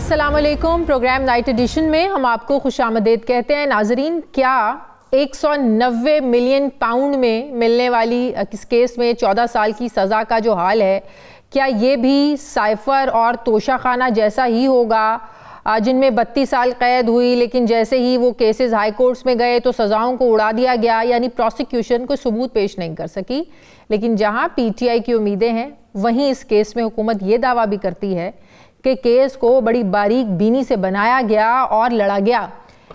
अस्सलामुअलैकुम। Programme night addition में हम आपको खुशामदीद कहते हैं। नाजरीन, क्या 190 मिलियन पाउंड में मिलने वाली इस केस में 14 साल की सज़ा का जो हाल है, क्या ये भी साइफर और तोशाखाना जैसा ही होगा जिनमें 32 साल कैद हुई, लेकिन जैसे ही वो केसेस हाई कोर्ट्स में गए तो सज़ाओं को उड़ा दिया गया, यानी प्रोसिक्यूशन को सबूत पेश नहीं कर सकी। लेकिन जहां पीटीआई की उम्मीदें हैं, वहीं इस केस में हुकूमत ये दावा भी करती है कि केस को बड़ी बारीक बीनी से बनाया गया और लड़ा गया।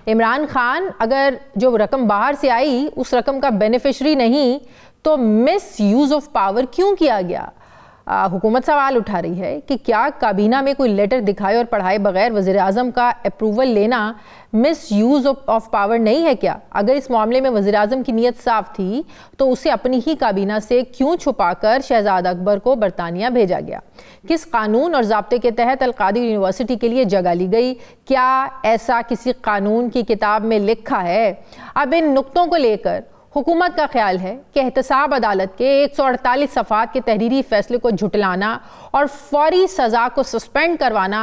इमरान खान अगर जो रकम बाहर से आई उस रकम का बेनिफिशरी नहीं तो मिस यूज़ ऑफ पावर क्यों किया गया? हुकूमत सवाल उठा रही है कि क्या काबीना में कोई लेटर दिखाए और पढ़ाए बगैर वज़ीर आज़म का अप्रूवल लेना मिस यूज़ ऑफ पावर नहीं है क्या? अगर इस मामले में वज़ीर आज़म की नीयत साफ थी तो उसे अपनी ही काबीना से क्यों छुपाकर शहजाद अकबर को बरतानिया भेजा गया? किस कानून और ज़ाब्ते के तहत अल-कादिर यूनिवर्सिटी के लिए जगह ली गई? क्या ऐसा किसी कानून की किताब में लिखा है? अब इन नुक्तों को लेकर हुकूमत का ख्याल है कि एहतसाब अदालत के 148 सफ़ात के तहरीरी फैसले को झुटलाना और फौरी सज़ा को सस्पेंड करवाना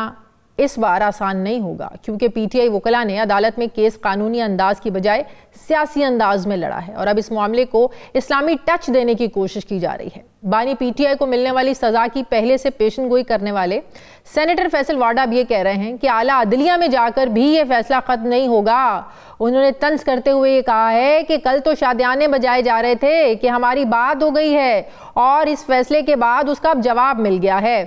इस बार आसान नहीं होगा, क्योंकि पीटीआई वकला ने अदालत में केस कानूनी अंदाज की बजाय सियासी अंदाज में लड़ा है और अब इस मामले को इस्लामी टच देने की कोशिश की जा रही है। बानी पीटीआई को मिलने वाली सज़ा की पहले से पेशन गोई करने वाले सेनेटर फैसल वाडा अब ये कह रहे हैं कि आला अदलिया में जाकर भी ये फैसला खत्म नहीं होगा। उन्होंने तंज करते हुए ये कहा है कि कल तो शादियाने बजाए जा रहे थे कि हमारी बात हो गई है और इस फैसले के बाद उसका अब जवाब मिल गया है।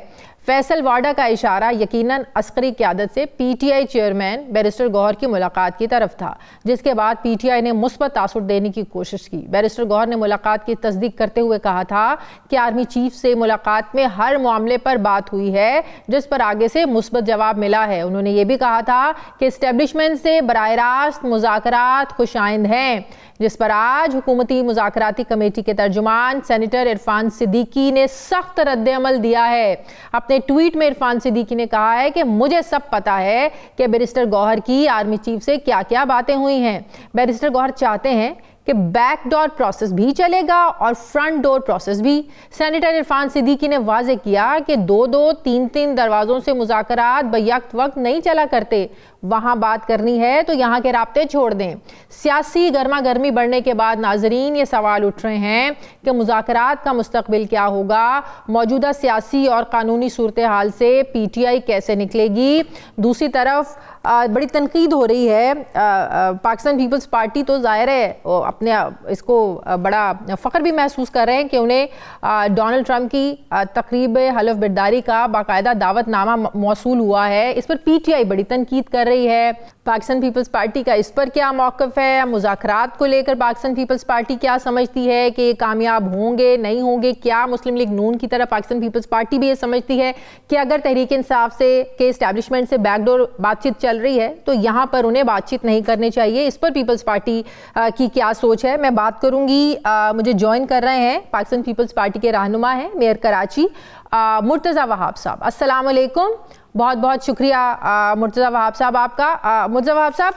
फैसल वाडा का इशारा यकीनन अस्करी क़यादत से पीटीआई चेयरमैन बैरिस्टर गौहर की मुलाकात की तरफ था, जिसके बाद पीटीआई ने मुस्बत तासुर देने की कोशिश की। बैरिस्टर गौहर ने मुलाकात की तस्दीक करते हुए कहा था कि आर्मी चीफ से मुलाकात में हर मामले पर बात हुई है जिस पर आगे से मुस्बत जवाब मिला है। उन्होंने ये भी कहा था कि इस्टेब्लिशमेंट से बराह रास्त मुज़ाकरात खुशाइंद हैं, जिस पर आज हुकूमती मुज़ाकराती कमेटी के तर्जुमान सेनेटर इरफान सिद्दीकी ने सख्त रद्द-ए-अमल दिया है। अपने ट्वीट में इरफान सिद्दीकी ने कहा है कि मुझे सब पता है कि बैरिस्टर गौहर की आर्मी चीफ से क्या क्या बातें हुई हैं। बैरिस्टर गौहर चाहते हैं कि बैक डोर प्रोसेस भी चलेगा और फ्रंट डोर प्रोसेस भी। सेनेटर इरफान सिद्दीकी ने वाजे किया कि 2-2, 3-3 दरवाजों से मुज़ाकरात बयक्त वक्त नहीं चला करते। वहां बात करनी है तो यहाँ के राब्ते छोड़ दें। सियासी गर्मा गर्मी बढ़ने के बाद नाजरीन ये सवाल उठ रहे हैं कि मुज़ाकरात का मुस्तकबिल क्या होगा? मौजूदा सियासी और कानूनी सूरत हाल से पीटीआई कैसे निकलेगी? दूसरी तरफ बड़ी तनकीद हो रही है। पाकिस्तान पीपल्स पार्टी तो ज़ाहिर है अपने इसको बड़ा फ़ख्र भी महसूस कर रहे हैं कि उन्हें डोनाल्ड ट्रंप की तकरीब हलफ बर्दारी का बाकायदा दावतनामा मौसूल हुआ है। इस पर पीटीआई बड़ी तनकीद कर रही है। पाकिस्तान पीपल्स पार्टी का इस पर क्या मौक़िफ़ है? मुज़ाकरात को लेकर पाकिस्तान पीपल्स पार्टी क्या समझती है कि कामयाब होंगे नहीं होंगे? क्या मुस्लिम लीग नून की तरह पाकिस्तान पीपल्स पार्टी भी ये समझती है कि अगर तहरीक इंसाफ से के इस्टेब्लिशमेंट से बैकडोर बातचीत चल रही है तो यहाँ पर उन्हें बातचीत नहीं करनी चाहिए? इस पर पीपल्स पार्टी की क्या सोच है, मैं बात करूँगी। मुझे ज्वाइन कर रहे हैं पाकिस्तान पीपल्स पार्टी के रहनुमा हैं मेयर कराची मुर्तज़ा वहाब साहब। अस्सलाम वालेकुम, बहुत बहुत शुक्रिया मुर्तज़ा वहाब साहब आपका। मुर्तज़ा वहाब साहब,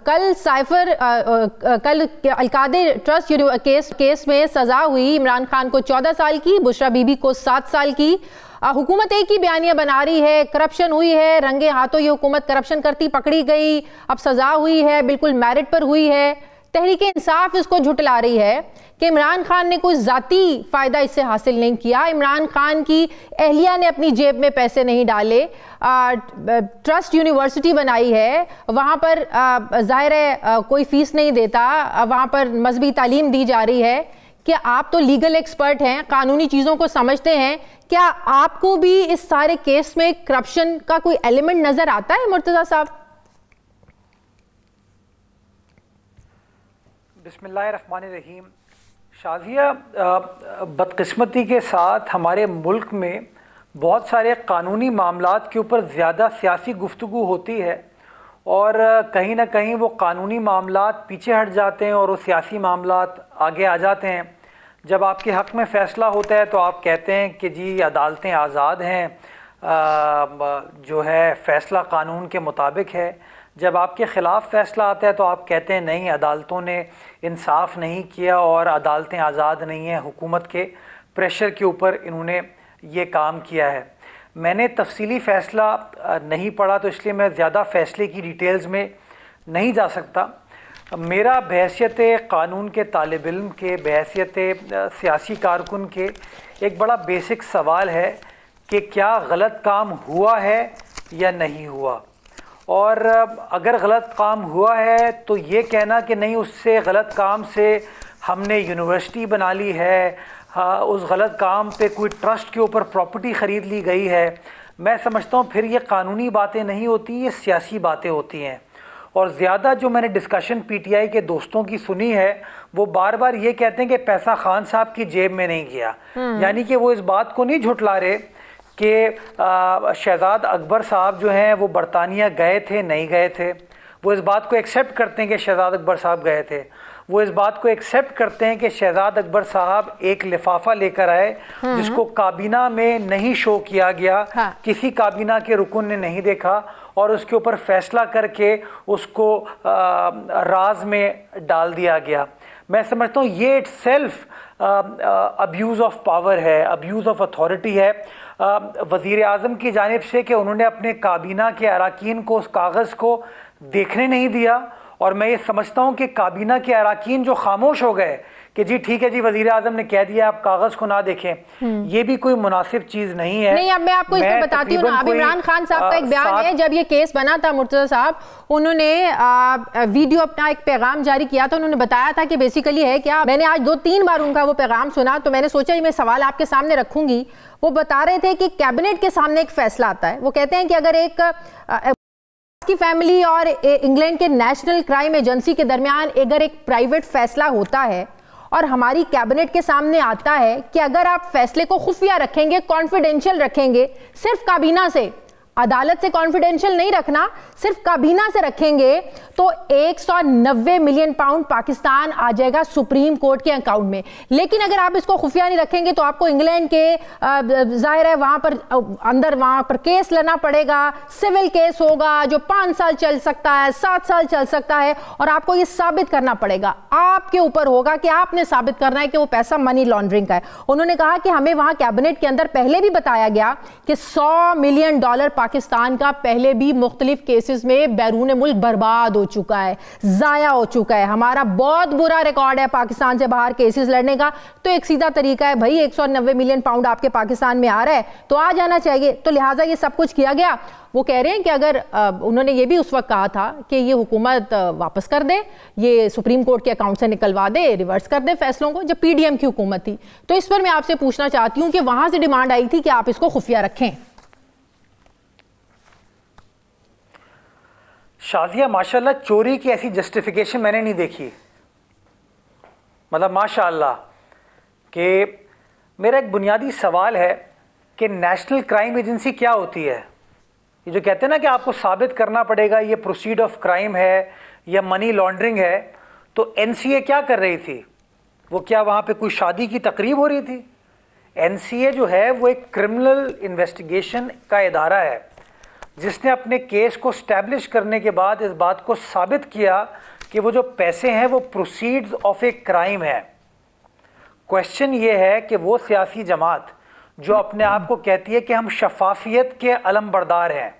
कल साइफर कल अल-कादिर ट्रस्ट केस में सज़ा हुई इमरान खान को 14 साल की, बुशरा बीबी को 7 साल की। हुकूमत एक ही बयानिया बना रही है, करप्शन हुई है, रंगे हाथों ये हुकूमत करप्शन करती पकड़ी गई, अब सज़ा हुई है, बिल्कुल मेरिट पर हुई है। तहरीक इंसाफ इसको झुटला रही है कि इमरान खान ने कोई ज़ाती फ़ायदा इससे हासिल नहीं किया, इमरान खान की अहलिया ने अपनी जेब में पैसे नहीं डाले, ट्रस्ट यूनिवर्सिटी बनाई है, वहाँ पर ज़ाहिर है कोई फ़ीस नहीं देता, वहाँ पर मजहबी तालीम दी जा रही है। क्या आप तो लीगल एक्सपर्ट हैं, कानूनी चीज़ों को समझते हैं, क्या आपको भी इस सारे केस में करप्शन का कोई एलिमेंट नज़र आता है मुर्तज़ा साहब? बिस्मिल्लाहिर्रहमानिर्रहीम। शाज़िया, बदकिस्मती के साथ हमारे मुल्क में बहुत सारे कानूनी मामलात के ऊपर ज़्यादा सियासी गुफ्तगू होती है और कहीं ना कहीं वो कानूनी मामलात पीछे हट जाते हैं और वो सियासी मामलात आगे आ जाते हैं। जब आपके हक़ में फ़ैसला होता है तो आप कहते हैं कि जी अदालतें आज़ाद हैं, जो है फ़ैसला कानून के मुताबिक है। जब आपके ख़िलाफ़ फ़ैसला आता है तो आप कहते हैं नहीं, अदालतों ने इंसाफ नहीं किया और अदालतें आज़ाद नहीं हैं, हुकूमत के प्रेशर के ऊपर इन्होंने ये काम किया है। मैंने तफसीली फ़ैसला नहीं पढ़ा, तो इसलिए मैं ज़्यादा फ़ैसले की डिटेल्स में नहीं जा सकता। मेरा बहैसियत क़ानून के तालिब इल्म के, बहैसियत सियासी कारकुन के एक बड़ा बेसिक सवाल है कि क्या गलत काम हुआ है या नहीं हुआ। और अगर गलत काम हुआ है तो ये कहना कि नहीं, उससे गलत काम से हमने यूनिवर्सिटी बना ली है, उस गलत काम पे कोई ट्रस्ट के ऊपर प्रॉपर्टी ख़रीद ली गई है, मैं समझता हूँ फिर ये कानूनी बातें नहीं होती, ये सियासी बातें होती हैं। और ज़्यादा जो मैंने डिस्कशन पीटीआई के दोस्तों की सुनी है, वो बार बार ये कहते हैं कि पैसा खान साहब की जेब में नहीं गया। यानी कि वो इस बात को नहीं झुटला रहे कि शहजाद अकबर साहब जो हैं वो बरतानिया गए थे, नहीं गए थे। वो इस बात को एक्सेप्ट करते हैं कि शहजाद अकबर साहब गए थे। वो इस बात को एक्सेप्ट करते हैं कि शहजाद अकबर साहब एक लिफाफा लेकर आए जिसको काबीना में नहीं शो किया गया, किसी काबीना के रुकन ने नहीं देखा, और उसके ऊपर फैसला करके उसको राज में डाल दिया गया। मैं समझता हूँ ये इटसेल्फ अब्यूज़ ऑफ पावर है, अब्यूज़ ऑफ अथॉरिटी है वज़ीर आज़म की जानिब से कि उन्होंने अपने काबीना के अराकीन को उस कागज़ को देखने नहीं दिया। और मैं ये समझता हूँ कि काबीना के अराकीन जो खामोश हो गए कि जी ठीक है जी, वज़ीर आज़म ने कह दिया आप कागज़ को ना देखें, ये भी कोई मुनासिब चीज़ नहीं है। नहीं, अब मैं आपको इसमें बताती हूँ ना, अब इमरान खान साहब का एक बयान है, जब ये केस बना था मुर्तज़ा साहब, उन्होंने वीडियो अपना एक पैगाम जारी किया था। उन्होंने बताया था कि बेसिकली है क्या, मैंने आज 2-3 बार उनका वो पैगाम सुना, तो मैंने सोचा मैं सवाल आपके सामने रखूंगी। वो बता रहे थे कि कैबिनेट के सामने एक फैसला आता है, वो कहते हैं कि अगर एक की फैमिली और इंग्लैंड के नेशनल क्राइम एजेंसी के दरमियान अगर एक प्राइवेट फैसला होता है और हमारी कैबिनेट के सामने आता है कि अगर आप फैसले को खुफिया रखेंगे, कॉन्फिडेंशियल रखेंगे, सिर्फ काबीना से, अदालत से कॉन्फिडेंशियल नहीं रखना, सिर्फ काबीना से रखेंगे, तो 190 मिलियन पाउंड पाकिस्तान आ जाएगा सुप्रीम कोर्ट के अकाउंट में। लेकिन अगर आप इसको खुफिया नहीं रखेंगे तो आपको इंग्लैंड के जाहिर है वहां पर अंदर वहां पर केस लेना पड़ेगा, सिविल केस होगा जो 5 साल चल सकता है, 7 साल चल सकता है, और आपको ये साबित करना पड़ेगा, आपके ऊपर होगा कि आपने साबित करना है कि वो पैसा मनी लॉन्ड्रिंग का है। उन्होंने कहा कि हमें वहां कैबिनेट के अंदर पहले भी बताया गया कि $100 मिलियन पाकिस्तान का पहले भी मुख्तलिफ केसेस में बैरून मुल्क बर्बाद हो चुका है, जाया हो चुका है। हमारा बहुत बुरा रिकॉर्ड है पाकिस्तान से बाहर केसेस लड़ने का। तो एक सीधा तरीका है भाई, 190 मिलियन पाउंड आपके पाकिस्तान में आ रहा है तो आ जाना चाहिए। तो लिहाजा ये सब कुछ किया गया। वो कह रहे हैं कि अगर उन्होंने ये भी उस वक्त कहा था कि ये हुकूमत वापस कर दे, ये सुप्रीम कोर्ट के अकाउंट से निकलवा दे, रिवर्स कर दे फैसलों को, जब पीडीएम की हुकूमत थी। तो इस पर मैं आपसे पूछना चाहती हूँ कि वहां से डिमांड आई थी कि आप इसको खुफिया रखें। शाजिया, माशाल्लाह चोरी की ऐसी जस्टिफिकेशन मैंने नहीं देखी। मतलब माशाल्लाह कि मेरा एक बुनियादी सवाल है कि नेशनल क्राइम एजेंसी क्या होती है? ये जो कहते हैं ना कि आपको साबित करना पड़ेगा ये प्रोसीड ऑफ क्राइम है या मनी लॉन्ड्रिंग है, तो एनसीए क्या कर रही थी? वो क्या वहाँ पे कोई शादी की तकरीब हो रही थी? एनसीए जो है वो एक क्रिमिनल इन्वेस्टिगेशन का इदारा है जिसने अपने केस को स्टैब्लिश करने के बाद इस बात को साबित किया कि वो जो पैसे हैं वो प्रोसीड्स ऑफ ए क्राइम है। क्वेश्चन ये है कि वो सियासी जमात जो अपने आप को कहती है कि हम शफाफियत के अलमबरदार हैं,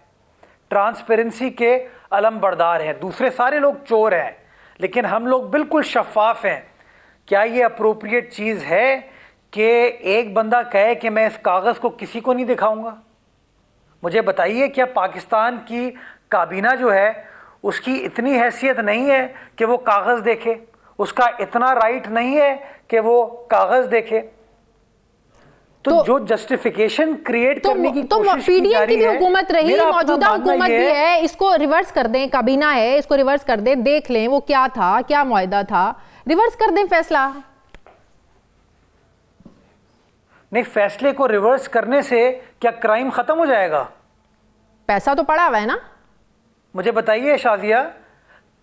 ट्रांसपेरेंसी के अलमबरदार हैं, दूसरे सारे लोग चोर हैं लेकिन हम लोग बिल्कुल शफाफ हैं, क्या ये अप्रोप्रिएट चीज़ है कि एक बंदा कहे कि मैं इस कागज़ को किसी को नहीं दिखाऊंगा? मुझे बताइए, क्या पाकिस्तान की काबीना जो है उसकी इतनी हैसियत नहीं है कि वो कागज़ देखे? उसका इतना राइट नहीं है कि वो कागज़ देखे? तो जो जस्टिफिकेशन क्रिएट करने की कोशिश की जा रही है, हुकूमत रही, मौजूदा हुकूमत भी है, इसको रिवर्स कर दें, काबीना है इसको रिवर्स कर दें, देख लें वो क्या था, क्या मुआहदा था, रिवर्स कर दें फैसला। नहीं, फैसले को रिवर्स करने से क्या क्राइम खत्म हो जाएगा? पैसा तो पड़ा हुआ है ना। मुझे बताइए शाजिया,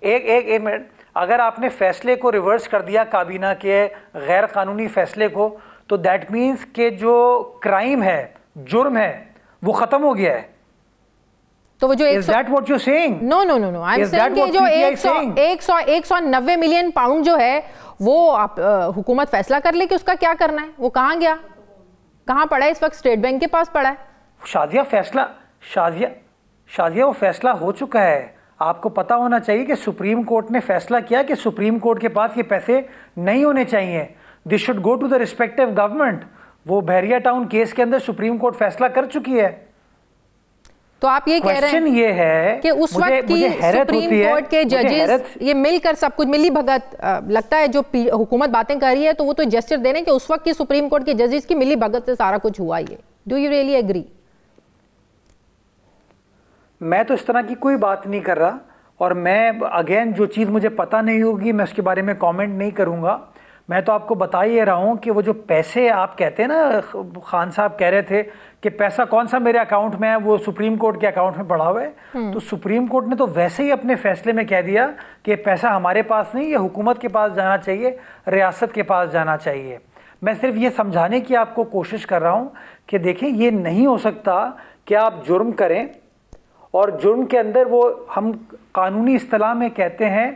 एक मिनट, अगर आपने फैसले को रिवर्स कर दिया, काबीना के गैर कानूनी फैसले को, तो दैट मीन्स के जो क्राइम है, जुर्म है, वो खत्म हो गया है। तो वो जो Is that what you're saying? No I am saying कि जो 190 मिलियन पाउंड जो है वो आप हुकूमत फैसला कर ले कि उसका क्या करना है। वो कहाँ गया, कहाँ पड़ा है? इस वक्त स्टेट बैंक के पास पड़ा है। शाजिया वो फैसला हो चुका है। आपको पता होना चाहिए कि सुप्रीम कोर्ट ने फैसला किया कि सुप्रीम कोर्ट के पास ये पैसे नहीं होने चाहिए, this should go to the respective government. वो बहरिया टाउन केस के अंदर सुप्रीम कोर्ट फैसला कर चुकी है। तो आप ये कह रहे हैं ये है कि उस वक्त की सुप्रीम कोर्ट के जजेस ये मिलकर सब कुछ मिली भगत, लगता है जो हुकूमत बातें कर रही है तो वो तो जेस्चर दे रहे हैं कि उस वक्त की सुप्रीम कोर्ट के जजेस की मिली भगत से सारा कुछ हुआ। ये डू यू रियली एग्री? मैं तो इस तरह की कोई बात नहीं कर रहा, और मैं अगेन जो चीज़ मुझे पता नहीं होगी मैं उसके बारे में कमेंट नहीं करूंगा। मैं तो आपको बता ही रहा हूं कि वो जो पैसे आप कहते हैं ना, खान साहब कह रहे थे कि पैसा कौन सा मेरे अकाउंट में है, वो सुप्रीम कोर्ट के अकाउंट में पड़ा हुआ है। तो सुप्रीम कोर्ट ने तो वैसे ही अपने फैसले में कह दिया कि पैसा हमारे पास नहीं, ये हुकूमत के पास जाना चाहिए, रियासत के पास जाना चाहिए। मैं सिर्फ ये समझाने की आपको कोशिश कर रहा हूँ कि देखिए ये नहीं हो सकता कि आप जुर्म करें और जुर्म के अंदर वो हम कानूनी इस्तिलाह में कहते हैं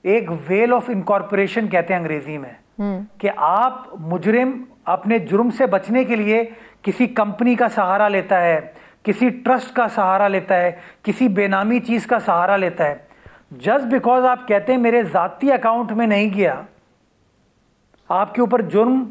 एक वेल ऑफ इनकॉर्पोरेशन कहते हैं अंग्रेजी में, कि आप मुजरिम अपने जुर्म से बचने के लिए किसी कंपनी का सहारा लेता है, किसी ट्रस्ट का सहारा लेता है, किसी बेनामी चीज का सहारा लेता है। जस्ट बिकॉज आप कहते हैं मेरे जाती अकाउंट में नहीं गया, आपके ऊपर जुर्म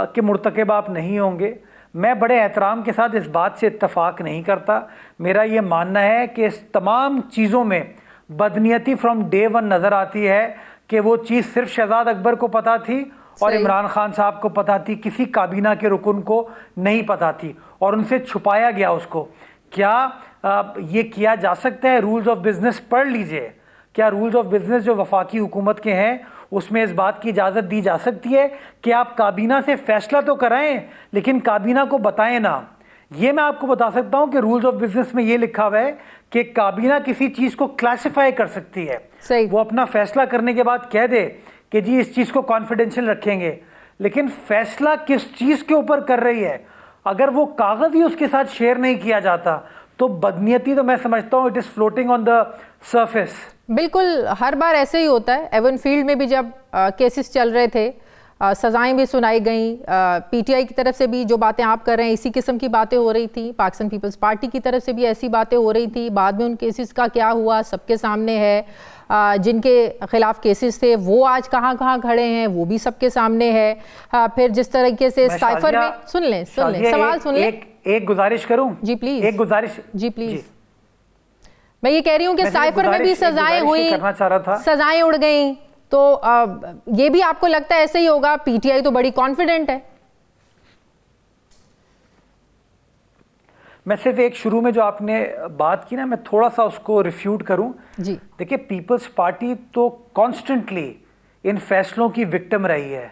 के मुर्तकब आप नहीं होंगे। मैं बड़े एहतराम के साथ इस बात से इत्तफाक नहीं करता। मेरा ये मानना है कि इस तमाम चीज़ों में बदनीयती फ्रॉम डे वन नज़र आती है कि वो चीज़ सिर्फ शहजाद अकबर को पता थी और इमरान खान साहब को पता थी, किसी काबीना के रुकन को नहीं पता थी और उनसे छुपाया गया उसको। क्या ये किया जा सकता है? रूल्स ऑफ बिजनेस पढ़ लीजिए। क्या रूल्स ऑफ बिजनेस जो वफाकी हुकूमत के हैं उसमें इस बात की इजाज़त दी जा सकती है कि आप काबीना से फैसला तो कराएं लेकिन काबीना को बताएं ना। ये मैं आपको बता सकता हूं कि रूल्स ऑफ बिजनेस में ये लिखा हुआ है कि काबीना किसी चीज़ को क्लासिफाई कर सकती है, वो अपना फैसला करने के बाद कह दे कि जी इस चीज़ को कॉन्फिडेंशियल रखेंगे, लेकिन फैसला किस चीज़ के ऊपर कर रही है अगर वो कागज़ ही उसके साथ शेयर नहीं किया जाता तो बदनीयती तो मैं समझता हूँ it is floating on the surface. बिल्कुल, हर बार ऐसे ही होता है। एवन फील्ड में भी जब केसेस चल रहे थे, सजाएं भी सुनाई गई, पीटीआई की तरफ से भी जो बातें आप कर रहे हैं इसी किस्म की बातें हो रही थी, पाकिस्तान पीपल्स पार्टी की तरफ से भी ऐसी बातें हो रही थी। बाद में उन केसेस का क्या हुआ सबके सामने है, जिनके खिलाफ केसेस थे वो आज कहाँ कहाँ खड़े हैं वो भी सबके सामने है। फिर जिस तरीके से साइफर में सुन लें सवाल सुन लें। एक गुजारिश करूं जी प्लीज, एक गुजारिश जी प्लीज। मैं ये कह रही हूँ कि साइफर में भी सजाएं हुई, सजाएं उड़ गई, तो ये भी आपको लगता है ऐसे ही होगा? पीटीआई तो बड़ी कॉन्फिडेंट है। मैं सिर्फ एक शुरू में जो आपने बात की ना, मैं थोड़ा सा उसको रिफ्यूट करूं जी। देखिए पीपल्स पार्टी तो कॉन्स्टेंटली इन फैसलों की विक्टिम रही है।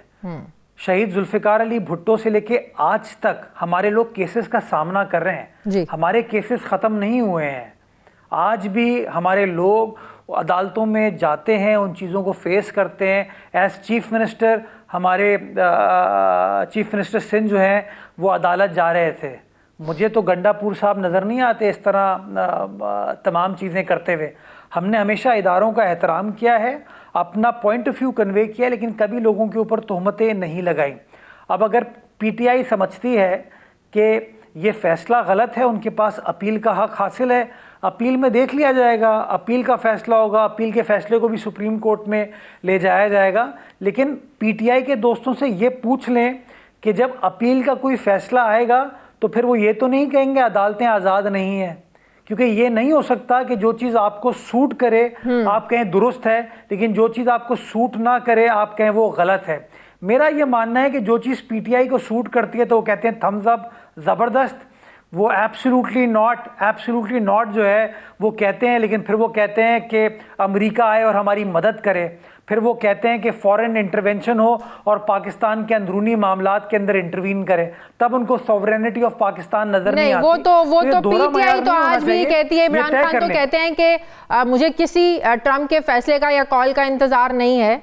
शहीद जुल्फिकार अली भुट्टो से लेके आज तक हमारे लोग केसेस का सामना कर रहे हैं, हमारे केसेस खत्म नहीं हुए हैं। आज भी हमारे लोग अदालतों में जाते हैं, उन चीज़ों को फेस करते हैं। एज चीफ मिनिस्टर हमारे चीफ मिनिस्टर सिंध जो हैं वो अदालत जा रहे थे, मुझे तो गंडापुर साहब नज़र नहीं आते इस तरह तमाम चीज़ें करते हुए। हमने हमेशा इदारों का एहतराम किया है, अपना पॉइंट ऑफ व्यू कन्वे किया, लेकिन कभी लोगों के ऊपर तोहमतें नहीं लगाई। अब अगर पीटीआई समझती है कि ये फैसला गलत है, उनके पास अपील का हक हासिल है, अपील में देख लिया जाएगा, अपील का फैसला होगा, अपील के फैसले को भी सुप्रीम कोर्ट में ले जाया जाएगा। लेकिन पीटीआई के दोस्तों से ये पूछ लें कि जब अपील का कोई फैसला आएगा तो फिर वो ये तो नहीं कहेंगे अदालतें आज़ाद नहीं है, क्योंकि ये नहीं हो सकता कि जो चीज़ आपको सूट करे आप कहें दुरुस्त है, लेकिन जो चीज़ आपको सूट ना करे आप कहें वो गलत है। मेरा ये मानना है कि जो चीज़ पीटीआई को सूट करती है तो वो कहते हैं थम्स अप, ज़बरदस्त, वो एब्सोल्युटली नॉट जो है वो कहते हैं, लेकिन फिर वो कहते हैं कि अमेरिका आए और हमारी मदद करे, फिर वो कहते हैं कि फॉरेन इंटरवेंशन हो और पाकिस्तान के अंदरूनी मामलात के अंदर इंटरवीन करे, तब उनको सॉवरेनिटी ऑफ पाकिस्तान नजर नहीं आती। वो तो पीटीआई तो आज भी कहती है, इमरान खान तो कहते हैं कि मुझे किसी ट्रंप के फैसले का या कॉल का इंतजार नहीं है,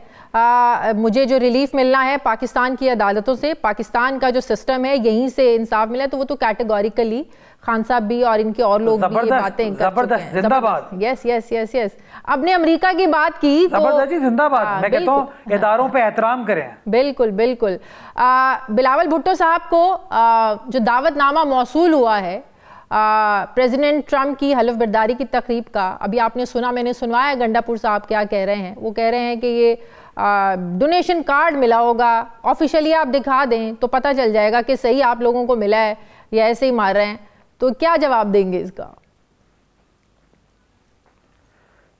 मुझे जो रिलीफ मिलना है पाकिस्तान की अदालतों से, पाकिस्तान का जो सिस्टम है यहीं से इंसाफ मिला, तो वो तो कैटेगोरिकली खान साहब भी और इनके और लोग भी ये बातें जबरदस्त, जिंदाबाद। Yes yes yes yes. आपने अमेरिका की बात की तो जबरदस्त जी, जिंदाबाद। मैं कहता हूँ इदारों पे एहतराम करें। बिल्कुल बिल्कुल। बिलावल भुट्टो साहब को जो दावतनामा मौसूल हुआ है प्रेसिडेंट ट्रंप की हलफ बर्दारी की तकरीब का, अभी आपने सुना, मैंने सुनवाया गंडापुर साहब क्या कह रहे हैं। वो कह रहे हैं कि ये डोनेशन कार्ड मिला होगा, ऑफिशियली आप दिखा दें तो पता चल जाएगा कि सही आप लोगों को मिला है या ऐसे ही मार रहे हैं। तो क्या जवाब देंगे इसका?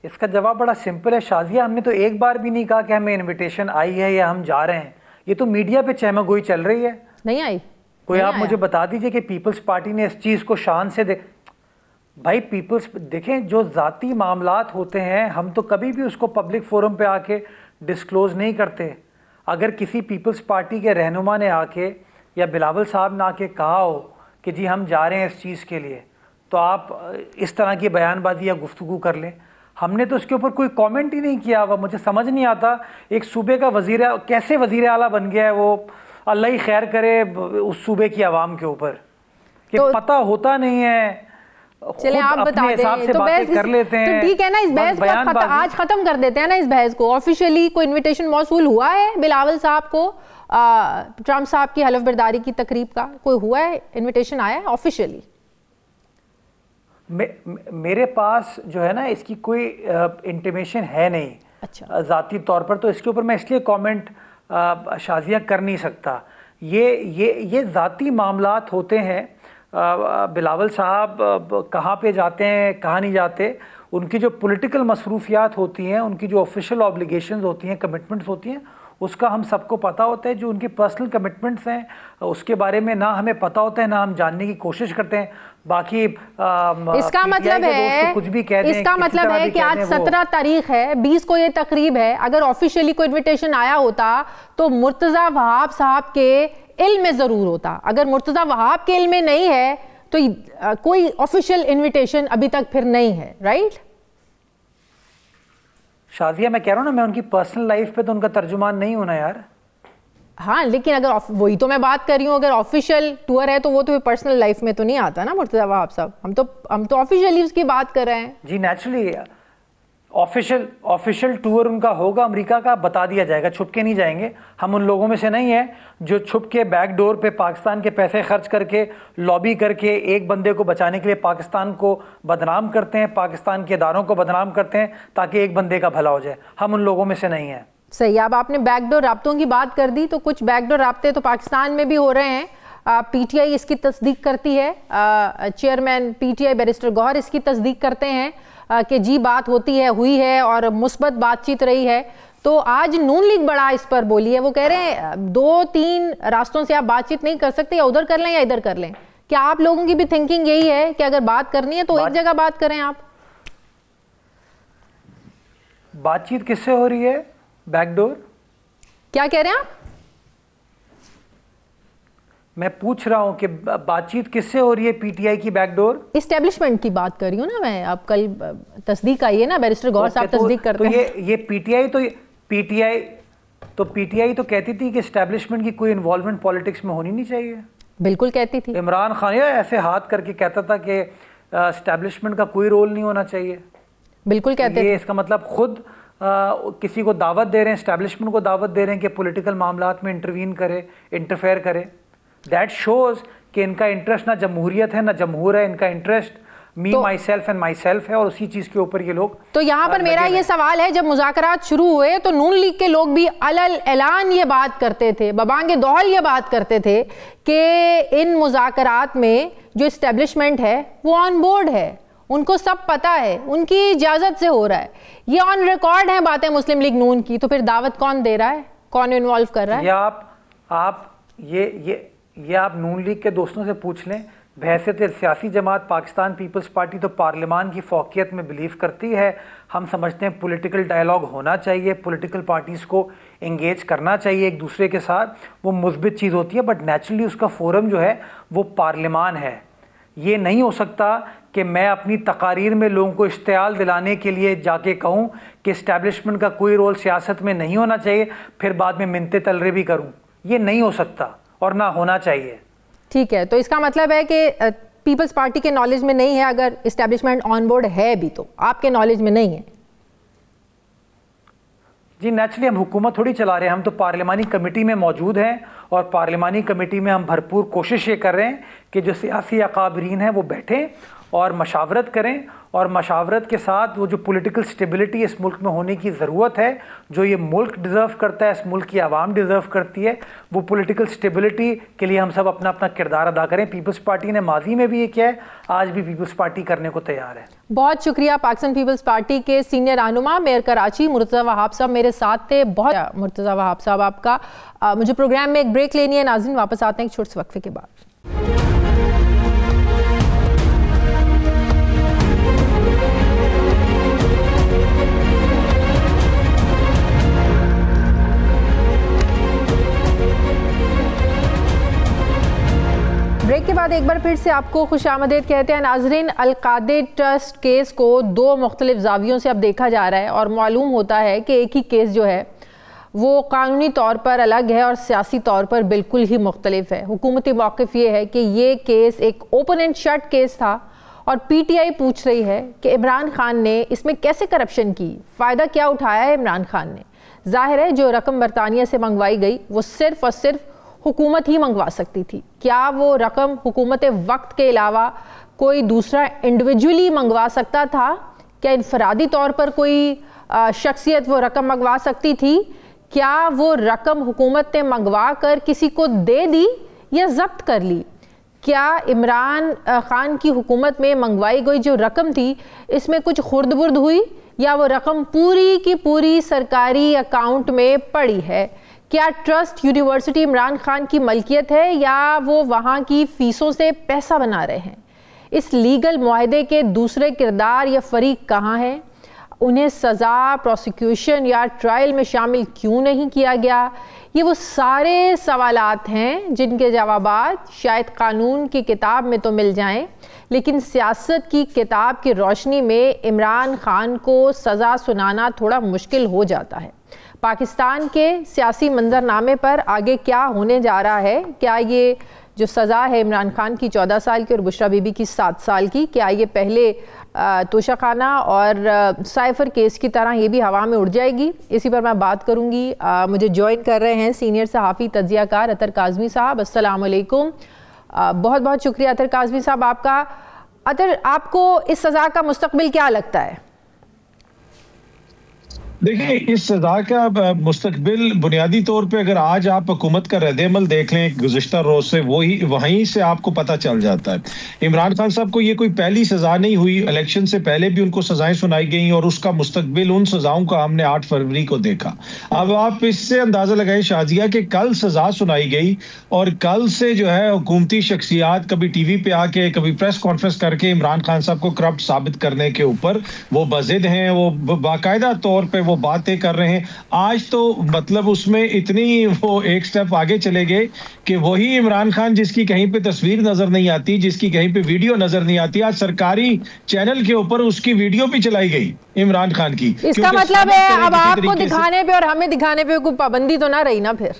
इसका जवाब बड़ा सिंपल है शाजिया, हमने तो एक बार भी नहीं कहा कि हमें इनविटेशन आई है या हम जा रहे हैं। ये तो मीडिया पे चहमगोई चल रही है। नहीं आई कोई आप मुझे बता दीजिए कि पीपल्स पार्टी ने इस चीज को शान से भाई पीपल्स देखें, जो जाती मामलात होते हैं हम तो कभी भी उसको पब्लिक फोरम पे आके डिस्क्लोज नहीं करते। अगर किसी पीपल्स पार्टी के रहनुमा ने आके या बिलावल साहब ने आके कहा हो कि जी हम जा रहे हैं इस चीज़ के लिए, तो आप इस तरह की बयानबाजी या गुफ्तगू कर लें। हमने तो उसके ऊपर कोई कमेंट ही नहीं किया हुआ। मुझे समझ नहीं आता एक सूबे का वजीर कैसे वजीर आला बन गया है वो, अल्लाह ही खैर करे उस सूबे की आवाम के ऊपर, कि तो पता होता नहीं है। चले आप बता दें तो बहस कर लेते हैं, तो ठीक है ना, इस बहस को आज खत्म कर देते हैं ना। इस बहस को ऑफिशियली कोई इनविटेशन मौसूल हुआ है बिलावल साहब को ट्रंप साहब की हलफ बर्दारी की तकरीब का? कोई हुआ है, इनविटेशन आया है ऑफिशियली? मेरे पास जो है ना इसकी कोई इंटीमेशन है नहीं। अच्छा। जाती तौर पर तो इसके ऊपर मैं इसलिए कमेंट शाजिया कर नहीं सकता। ये जाती मामलात होते हैं। बिलावल साहब कहाँ पे जाते हैं कहाँ नहीं जाते, उनकी जो पॉलिटिकल मसरूफियात होती हैं, उनकी जो ऑफिशियल ऑब्लिगेशंस होती हैं, कमिटमेंट्स होती हैं, उसका हम सबको पता होता है। जो उनकी पर्सनल कमिटमेंट्स हैं उसके बारे में ना हमें पता होता है ना हम जानने की कोशिश करते हैं। बाकी इसका मतलब है कुछ भी कह दें, इसका मतलब है कि आज 17 तारीख है, 20 को ये तकरीब है। अगर ऑफिशियली कोई इन्विटेशन आया होता तो मुर्तजा वहाब साहब के इल्म में जरूर होता। अगर मुर्तजा वहाब के इल्म में नहीं है तो कोई ऑफिशियल इन्विटेशन अभी तक फिर नहीं है, राइट? शाजिया मैं कह रहा हूं ना, मैं उनकी पर्सनल लाइफ पे तो उनका तर्जुमान नहीं होना यार। हाँ, लेकिन अगर वही तो मैं बात कर रही हूँ, अगर ऑफिशियल टूर है तो वो तो पर्सनल लाइफ में तो नहीं आता ना मुर्तजा वहाब साहब। हम तो ऑफिशियली उसकी बात कर रहे हैं। जी नेचुरली ऑफिशियल टूर उनका होगा अमेरिका का, बता दिया जाएगा, छुप के नहीं जाएंगे। हम उन लोगों में से नहीं है जो छुप के बैक डोर पे पाकिस्तान के पैसे खर्च करके लॉबी करके एक बंदे को बचाने के लिए पाकिस्तान को बदनाम करते हैं, पाकिस्तान के इदारों को बदनाम करते हैं ताकि एक बंदे का भला हो जाए। हम उन लोगों में से नहीं है। सही। अब आपने बैकडोर राब्तों की बात कर दी, तो कुछ बैकडोर राब्ते तो पाकिस्तान में भी हो रहे हैं। पीटीआई इसकी तस्दीक करती है, चेयरमैन पीटीआई बैरिस्टर गौहर इसकी तस्दीक करते हैं कि जी बात होती है, हुई है और मुस्बत बातचीत रही है। तो आज नून लीग बड़ा इस पर बोली है। वो कह रहे हैं 2-3 रास्तों से आप बातचीत नहीं कर सकते, या उधर कर लें या इधर कर लें। क्या आप लोगों की भी थिंकिंग यही है कि अगर बात करनी है तो एक जगह बात करें? आप बातचीत किससे हो रही है? बैकडोर? क्या कह रहे हैं आप? मैं पूछ रहा हूं कि बातचीत किससे हो रही है पीटीआई की बैकडोर? इस्टेब्लिशमेंट की बात कर रही हूं ना मैं। अब कल तस्दीक आई है ना, बैरिस्टर गौहर साहब तस्दीक करते हैं। ये पीटीआई तो कहती थी कि इस्टेब्लिशमेंट की कोई इन्वॉल्वमेंट पॉलिटिक्स में होनी नहीं चाहिए। बिल्कुल कहती थी। इमरान खान ऐसे हाथ करके कहता था कि इस्टेब्लिशमेंट का कोई रोल नहीं होना चाहिए। बिल्कुल कहते थे। इसका मतलब खुद किसी को दावत दे रहे हैं, इस्टेब्लिशमेंट को दावत दे रहे हैं कि पॉलिटिकल मामलात में इंटरवीन करे, इंटरफेयर करे। दैट शोज कि इनका इंटरेस्ट ना जमहूरियत है ना जमहूर है, इनका interest me my self and my self है, और उसी चीज के ऊपर ये लोग। तो यहाँ पर मेरा ये सवाल है, जब मुज़ाकरात शुरू हुए तो नून लीग के लोग भी अलल ऐलान ये बात करते थे, बबांगे दोहल ये बात करते थे कि इन मुज़ाकरात में जो इस्टेब्लिशमेंट है वो ऑन बोर्ड है, उनको सब पता है, उनकी इजाजत से हो रहा है। ये ऑन रिकॉर्ड है बातें मुस्लिम लीग नून की। तो फिर दावत कौन दे रहा है, कौन इन्वॉल्व कर रहा है? ये आप नून लीग के दोस्तों से पूछ लें। बहैसियत सियासी जमात पाकिस्तान पीपल्स पार्टी तो पार्लियामान की फौकियत में बिलीव करती है। हम समझते हैं पॉलिटिकल डायलॉग होना चाहिए, पॉलिटिकल पार्टीज़ को एंगेज करना चाहिए एक दूसरे के साथ, वो मुस्बित चीज़ होती है। बट नेचुरली उसका फोरम जो है वो पार्लियामान है। ये नहीं हो सकता कि मैं अपनी तकारीर में लोगों को इश्तियाल दिलाने के लिए जाके कहूँ कि इस्टेब्लिशमेंट का कोई रोल सियासत में नहीं होना चाहिए, फिर बाद में मिन्नते तलरे भी करूँ। ये नहीं हो सकता और ना होना चाहिए। ठीक है, तो इसका मतलब है कि पीपल्स पार्टी के नॉलेज में नहीं है, अगर इस्टेब्लिशमेंट ऑन बोर्ड है भी तो आपके नॉलेज में नहीं है। जी नेचुरली हम हुकूमत थोड़ी चला रहे हैं, हम तो पार्लिमानी कमेटी में मौजूद हैं और पार्लिमानी कमेटी में हम भरपूर कोशिश ये कर रहे हैं कि जो सियासी अकाबरीन हैं वो बैठें और मशावरत करें, और मशावरत के साथ वो जो पॉलिटिकल स्टेबिलिटी इस मुल्क में होने की ज़रूरत है, जो ये मुल्क डिज़र्व करता है, इस मुल्क की आवाम डिज़र्व करती है, वो पॉलिटिकल स्टेबिलिटी के लिए हम सब अपना अपना किरदार अदा करें। पीपल्स पार्टी ने माजी में भी ये किया है, आज भी पीपल्स पार्टी करने को तैयार है। बहुत शुक्रिया। पाकिस्तान पीपल्स पार्टी के सीनियर रहनुमा मेयर कराची मुर्तज़ा वहाब साहब मेरे साथ थे। बहुत मुर्तज़ा वहाब साहब आपका। मुझे प्रोग्राम में एक ब्रेक लेनी है नाज़रीन, वापस आते हैं एक छोटे से वक्फे के बाद। ब्रेक के बाद एक बार फिर से आपको खुशामदीद कहते हैं नाजरीन। अलकादे ट्रस्ट केस को दो मुख्तलिफ जावियों से अब देखा जा रहा है और मालूम होता है कि एक ही केस जो है वो कानूनी तौर पर अलग है और सियासी तौर पर बिल्कुल ही मुख्तलिफ है। हुकूमती मौक़िफ़ ये है कि ये केस एक ओपन एंड शट केस था और PTI पूछ रही है कि इमरान खान ने इसमें कैसे करप्शन की, फ़ायदा क्या उठाया है इमरान खान ने। ज़ाहिर है जो रकम बरतानिया से मंगवाई गई वो सिर्फ़ और सिर्फ हुकूमत ही मंगवा सकती थी। क्या वो रकम हुकूमत वक्त के अलावा कोई दूसरा इंडिविजुअली मंगवा सकता था? क्या इनफरादी तौर पर कोई शख्सियत वो रकम मंगवा सकती थी? क्या वो रकम हुकूमत ने मंगवा कर किसी को दे दी या जब्त कर ली? क्या इमरान खान की हुकूमत में मंगवाई गई जो रकम थी इसमें कुछ खुर्द-बुर्द हुई या वो रकम पूरी की पूरी सरकारी अकाउंट में पड़ी है? क्या ट्रस्ट यूनिवर्सिटी इमरान खान की मलकियत है या वो वहाँ की फ़ीसों से पैसा बना रहे हैं? इस लीगल मुआहदे के दूसरे किरदार या फरीक कहाँ हैं? उन्हें सज़ा, प्रोसिक्यूशन या ट्रायल में शामिल क्यों नहीं किया गया? ये वो सारे सवालात हैं जिनके जवाबात शायद कानून की किताब में तो मिल जाएं, लेकिन सियासत की किताब की रोशनी में इमरान खान को सज़ा सुनाना थोड़ा मुश्किल हो जाता है। पाकिस्तान के सियासी मंजरनामे पर आगे क्या होने जा रहा है? क्या ये जो सज़ा है इमरान खान की 14 साल की और बुशरा बीबी की 7 साल की, क्या ये पहले तोशाखाना और साइफर केस की तरह ये भी हवा में उड़ जाएगी? इसी पर मैं बात करूंगी। मुझे ज्वाइन कर रहे हैं सीनियर सहाफ़ी तज्ज़ियाकार अतर काज़मी साहब। अस्सलाम वालेकुम। बहुत बहुत शुक्रिया अतर काज़मी साहब आपका। अतर, आपको इस सज़ा का मुस्तकबिल क्या लगता है? देखिए, इस सजा का मुस्तकबिल बुनियादी तौर पे अगर आज आप हुकूमत का रद्द-ए-अमल देख लें गुज़िश्ता रोज़ से, वहीं से आपको पता चल जाता है। इमरान खान साहब को ये कोई पहली सजा नहीं हुई, इलेक्शन से पहले भी उनको सजाएं सुनाई गई और उसका मुस्तकबिल उन सजाओं का हमने 8 फरवरी को देखा। अब आप इससे अंदाजा लगाएं शाजिया कि कल सजा सुनाई गई और कल से जो है हुकूमती शख्सियात कभी टीवी पे आके कभी प्रेस कॉन्फ्रेंस करके इमरान खान साहब को करप्ट साबित करने के ऊपर वो बज़िद हैं, वो बाकायदा तौर पर वो बातें कर रहे हैं। आज तो मतलब उसमें इतनी वो एक स्टेप आगे चले गए कि वही इमरान खान जिसकी कहीं पे तस्वीर नजर नहीं आती, जिसकी कहीं पे वीडियो नजर नहीं आती, आज सरकारी चैनल के ऊपर उसकी वीडियो भी चलाई गई इमरान खान की। इसका मतलब है अब आपको दिखाने पे और हमें दिखाने पे कोई पाबंदी तो ना रही ना फिर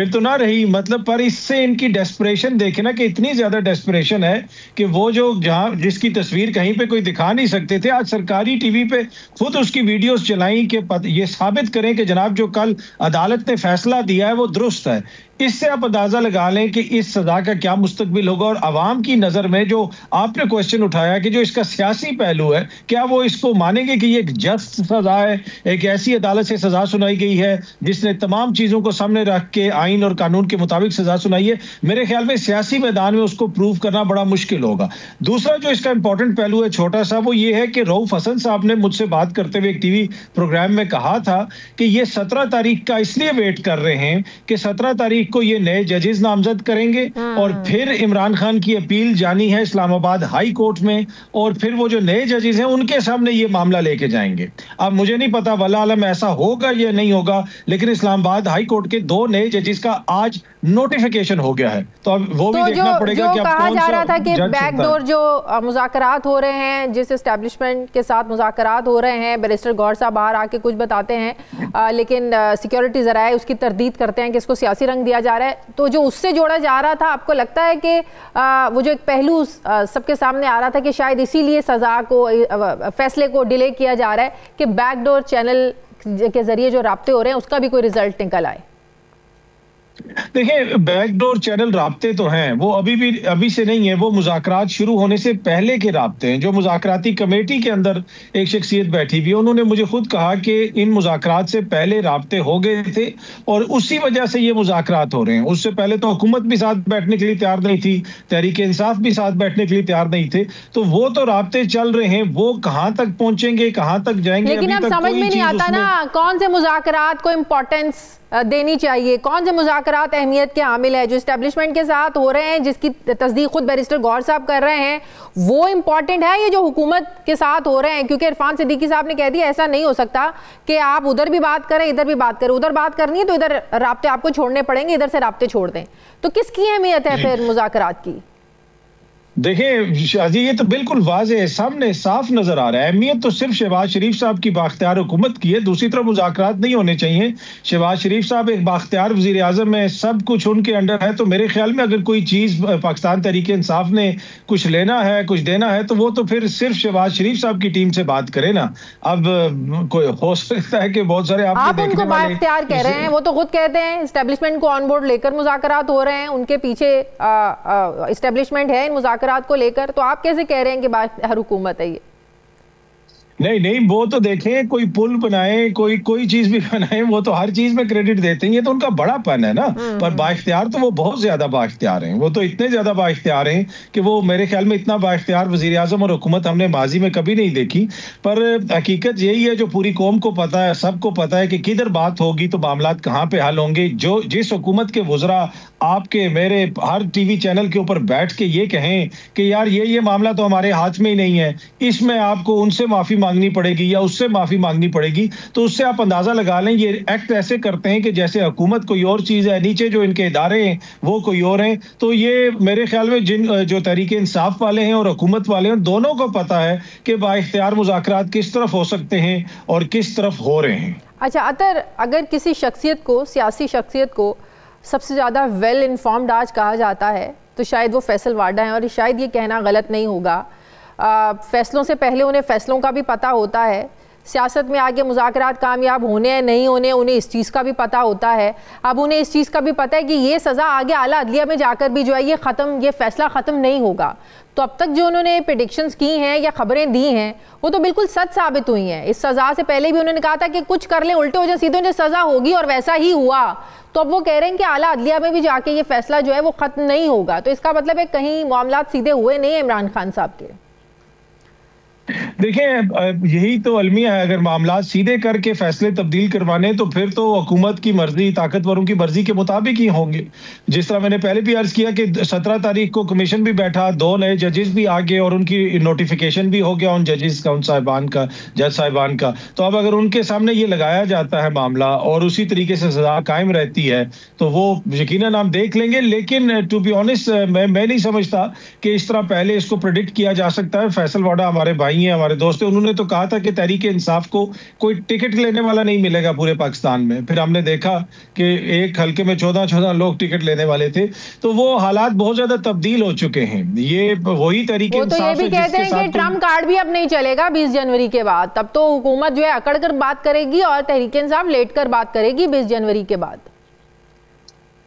तो ना रही, मतलब पर इससे इनकी डेस्परेशन देखे ना कि इतनी ज्यादा डेस्परेशन है कि वो जो जहां जिसकी तस्वीर कहीं पे कोई दिखा नहीं सकते थे, आज सरकारी टीवी पे खुद उसकी वीडियोस चलाई कि ये साबित करें कि जनाब जो कल अदालत ने फैसला दिया है वो दुरुस्त है। इससे आप अंदाजा लगा लें कि इस सजा का क्या मुस्तकबिल होगा। और आवाम की नजर में जो आपने क्वेश्चन उठाया कि जो इसका सियासी पहलू है, क्या वो इसको मानेंगे कि ये एक जस्ट सजा है, एक ऐसी अदालत से सजा सुनाई गई है जिसने तमाम चीजों को सामने रख के आइन और कानून के मुताबिक सजा सुनाई है? मेरे ख्याल में सियासी मैदान में उसको प्रूव करना बड़ा मुश्किल होगा। दूसरा जो इसका इंपॉर्टेंट पहलू है छोटा सा, वो ये है कि रऊफ हसन साहब ने मुझसे बात करते हुए एक टीवी प्रोग्राम में कहा था कि ये 17 तारीख का इसलिए वेट कर रहे हैं कि 17 तारीख को ये नए जजेस नामजद करेंगे और फिर इमरान खान की अपील जानी है इस्लामाबाद हाई कोर्ट में और फिर वो जो नए जजेस हैं उनके सामने ये मामला लेके जाएंगे। अब मुझे नहीं पता वल्लाह आलम ऐसा होगा या नहीं होगा, लेकिन इस्लामाबाद हाई कोर्ट के 2 नए जजेस का आज नोटिफिकेशन हो गया है। तो अब वो भी देखना पड़ेगा कि कहा जा रहा था कि बैकडोर जो मुज़ाकरात हो रहे हैं, जिस एस्टेब्लिशमेंट के साथ मुज़ाकरात हो रहे हैं, बैरिस्टर गौहर साहब बाहर आके कुछ बताते हैं, लेकिन सिक्योरिटी ज़राए उसकी तरदीद करते हैं कि इसको सियासी रंग दिया जा रहा है। तो जो उससे जोड़ा जा रहा था, आपको लगता है कि वो जो एक पहलू सबके सामने आ रहा था कि शायद इसीलिए सज़ा को, फैसले को डिले किया जा रहा है कि बैकडोर चैनल के जरिए जो राब्ते हो रहे हैं उसका भी कोई रिजल्ट निकल आए? देखिए, बैकडोर चैनल राब्ते तो हैं, वो अभी से नहीं है, वो मुज़ाकरात शुरू होने से पहले के राब्ते हैं। जो मुज़ाकराती कमेटी के अंदर एक शख्सियत बैठी हुई, उन्होंने मुझे खुद कहा कि इन मुज़ाकरात से पहले राब्ते हो गए थे और उसी वजह से ये मुज़ाकरात हो रहे हैं। उससे पहले तो हुकूमत भी साथ बैठने के लिए तैयार नहीं थी, तहरीक इंसाफ भी साथ बैठने के लिए तैयार नहीं थे। तो वो तो राब्ते चल रहे हैं, वो कहाँ तक पहुंचेंगे, कहाँ तक जाएंगे, लेकिन अब समझ में नहीं आता ना कौन से मुज़ाकरात को इम्पोर्टेंस देनी चाहिए, कौन से मुज़ाकरात अहमियत के हामिल है। जो एस्टेब्लिशमेंट के साथ हो रहे हैं, जिसकी तस्दीक खुद बैरिस्टर गौहर साहब कर रहे हैं, वो इम्पॉर्टेंट है, ये जो हुकूमत के साथ हो रहे हैं? क्योंकि इरफान सिद्दीकी साहब ने कह दिया ऐसा नहीं हो सकता कि आप उधर भी बात करें, इधर भी बात करें। उधर बात करनी है तो इधर राब्ते आपको छोड़ने पड़ेंगे, इधर से राब्ते छोड़ दें। तो किसकी अहमियत है फिर मुज़ाकरात की? देखिए शाजी, ये तो बिल्कुल वाज़ेह है, सामने साफ नजर आ रहा है। अहमियत तो सिर्फ शहबाज शरीफ साहब की बाख्तियार हुकूमत की है, दूसरी तरफ मुज़ाकरात नहीं होने चाहिए। शहबाज शरीफ साहब एक बाख्तियार वज़ीर आज़म है, सब कुछ उनके अंडर है। तो मेरे ख्याल में अगर कोई चीज़ पाकिस्तान तहरीक इंसाफ ने कुछ लेना है, कुछ देना है, तो वो तो फिर सिर्फ शहबाज शरीफ साहब की टीम से बात करे ना। अब कोई हो सकता है कि बहुत सारे आप उनको बाख्तियार कह रहे हैं, वो तो खुद कहते हैं एस्टेब्लिशमेंट को ऑन बोर्ड लेकर मुज़ाकरात हो रहे हैं, उनके पीछे एस्टेब्लिशमेंट है इन मुज़ाकरात को लेकर। तो आप कैसे कह रहे हैं कि बाहर हुकूमत है ये? नहीं, वो तो देखें, कोई पुल बनाए, कोई चीज भी बनाए, वो तो हर चीज में क्रेडिट देते हैं, ये तो उनका बड़ापन है ना। पर बाइख्तियार तो वो बहुत ज्यादा बाइख्तियार हैं, वो तो इतने ज्यादा बाइख्तियार हैं कि वो मेरे ख्याल में इतना बाइख्तियार वजीर आजम और हुकूमत हमने माजी में कभी नहीं देखी। पर हकीकत यही है, जो पूरी कौम को पता है, सबको पता है कि किधर बात होगी तो मामला कहाँ पे हल होंगे। जो जिस हुकूमत के वज़रा आपके मेरे हर टीवी चैनल के ऊपर बैठ के ये कहें कि यार ये मामला तो हमारे हाथ में ही नहीं है, इसमें आपको उनसे माफी मांगनी पड़ेगी या उससे माफी मांगनी पड़ेगी, तो उससे आप अंदाजा लगा लें ये एक्ट ऐसे करते हैं कि जैसे हुकूमत कोई और चीज है, नीचे जो इनके इदारे हैं वो कोई और हैं। तो ये मेरे ख्याल में जो तहरीक इंसाफ वाले हैं और हुकूमत वाले हैं, दोनों को पता है कि बाइख्तियार मुज़ाकरात किस तरफ हो सकते हैं और किस तरफ हो रहे हैं। अच्छा अतर, अगर किसी शख्सियत को, सियासी शख्सियत को सबसे ज़्यादा वेल इन्फॉर्म्ड आज कहा जाता है तो शायद वो फैसल वाडा हैं, और शायद ये कहना गलत नहीं होगा। फैसलों से पहले उन्हें फैसलों का भी पता होता है, सियासत में आगे मुज़ाकरात कामयाब होने या नहीं होने उन्हें इस चीज़ का भी पता होता है। अब उन्हें इस चीज़ का भी पता है कि ये सज़ा आगे आला अदलिया में जाकर भी जो है ये फैसला ख़त्म नहीं होगा। तो अब तक जो उन्होंने प्रेडिक्शंस की हैं या खबरें दी हैं वो तो बिल्कुल सच साबित हुई हैं। इस सज़ा से पहले भी उन्होंने कहा था कि कुछ कर लें, उल्टे हो जाए, सीधे हो जाए, सज़ा होगी, और वैसा ही हुआ। तो अब वो कह रहे हैं कि आला अदलिया में भी जाके ये फैसला जो है वो ख़त्म नहीं होगा। तो इसका मतलब है कहीं मामला सीधे हुए नहीं है इमरान खान साहब के। देखिए यही तो अलमिया है, अगर मामला सीधे करके फैसले तब्दील करवाने तो फिर तो हुकूमत की मर्जी, ताकतवरों की मर्जी के मुताबिक ही होंगे। जिस तरह मैंने पहले भी अर्ज किया कि 17 तारीख को कमीशन भी बैठा, 2 नए जजेस भी आ गए और उनकी नोटिफिकेशन भी हो गया उन जजेस का, उन साहिबान का, जज साहिबान का। तो अब अगर उनके सामने ये लगाया जाता है मामला और उसी तरीके से सजा कायम रहती है तो वो यकीनन हम देख लेंगे। लेकिन टू बी ऑनेस्ट मैं नहीं समझता कि इस तरह पहले इसको प्रेडिक्ट किया जा सकता है। फैसल वाडा हमारे भाई हैं, हमारे दोस्त हैं, उन्होंने तो कहा था कि तहरीक इंसाफ को कोई टिकट लेने वाला नहीं मिलेगा पूरे पाकिस्तान में। फिर हमने देखा कि एक हल्के में 14 लोग टिकट लेने वाले थे। तो वो हालात बहुत ज्यादा तब्दील हो चुके हैं। ये वही तहरीक इंसाफ तो ये भी कहते हैं कि ट्रम्प कार्ड भी अब नहीं चलेगा 20 जनवरी के बाद। तब तो हुकूमत जो है अकड़ कर बात करेगी और तहरीक इंसाफ लेट कर बात करेगी 20 जनवरी के बाद।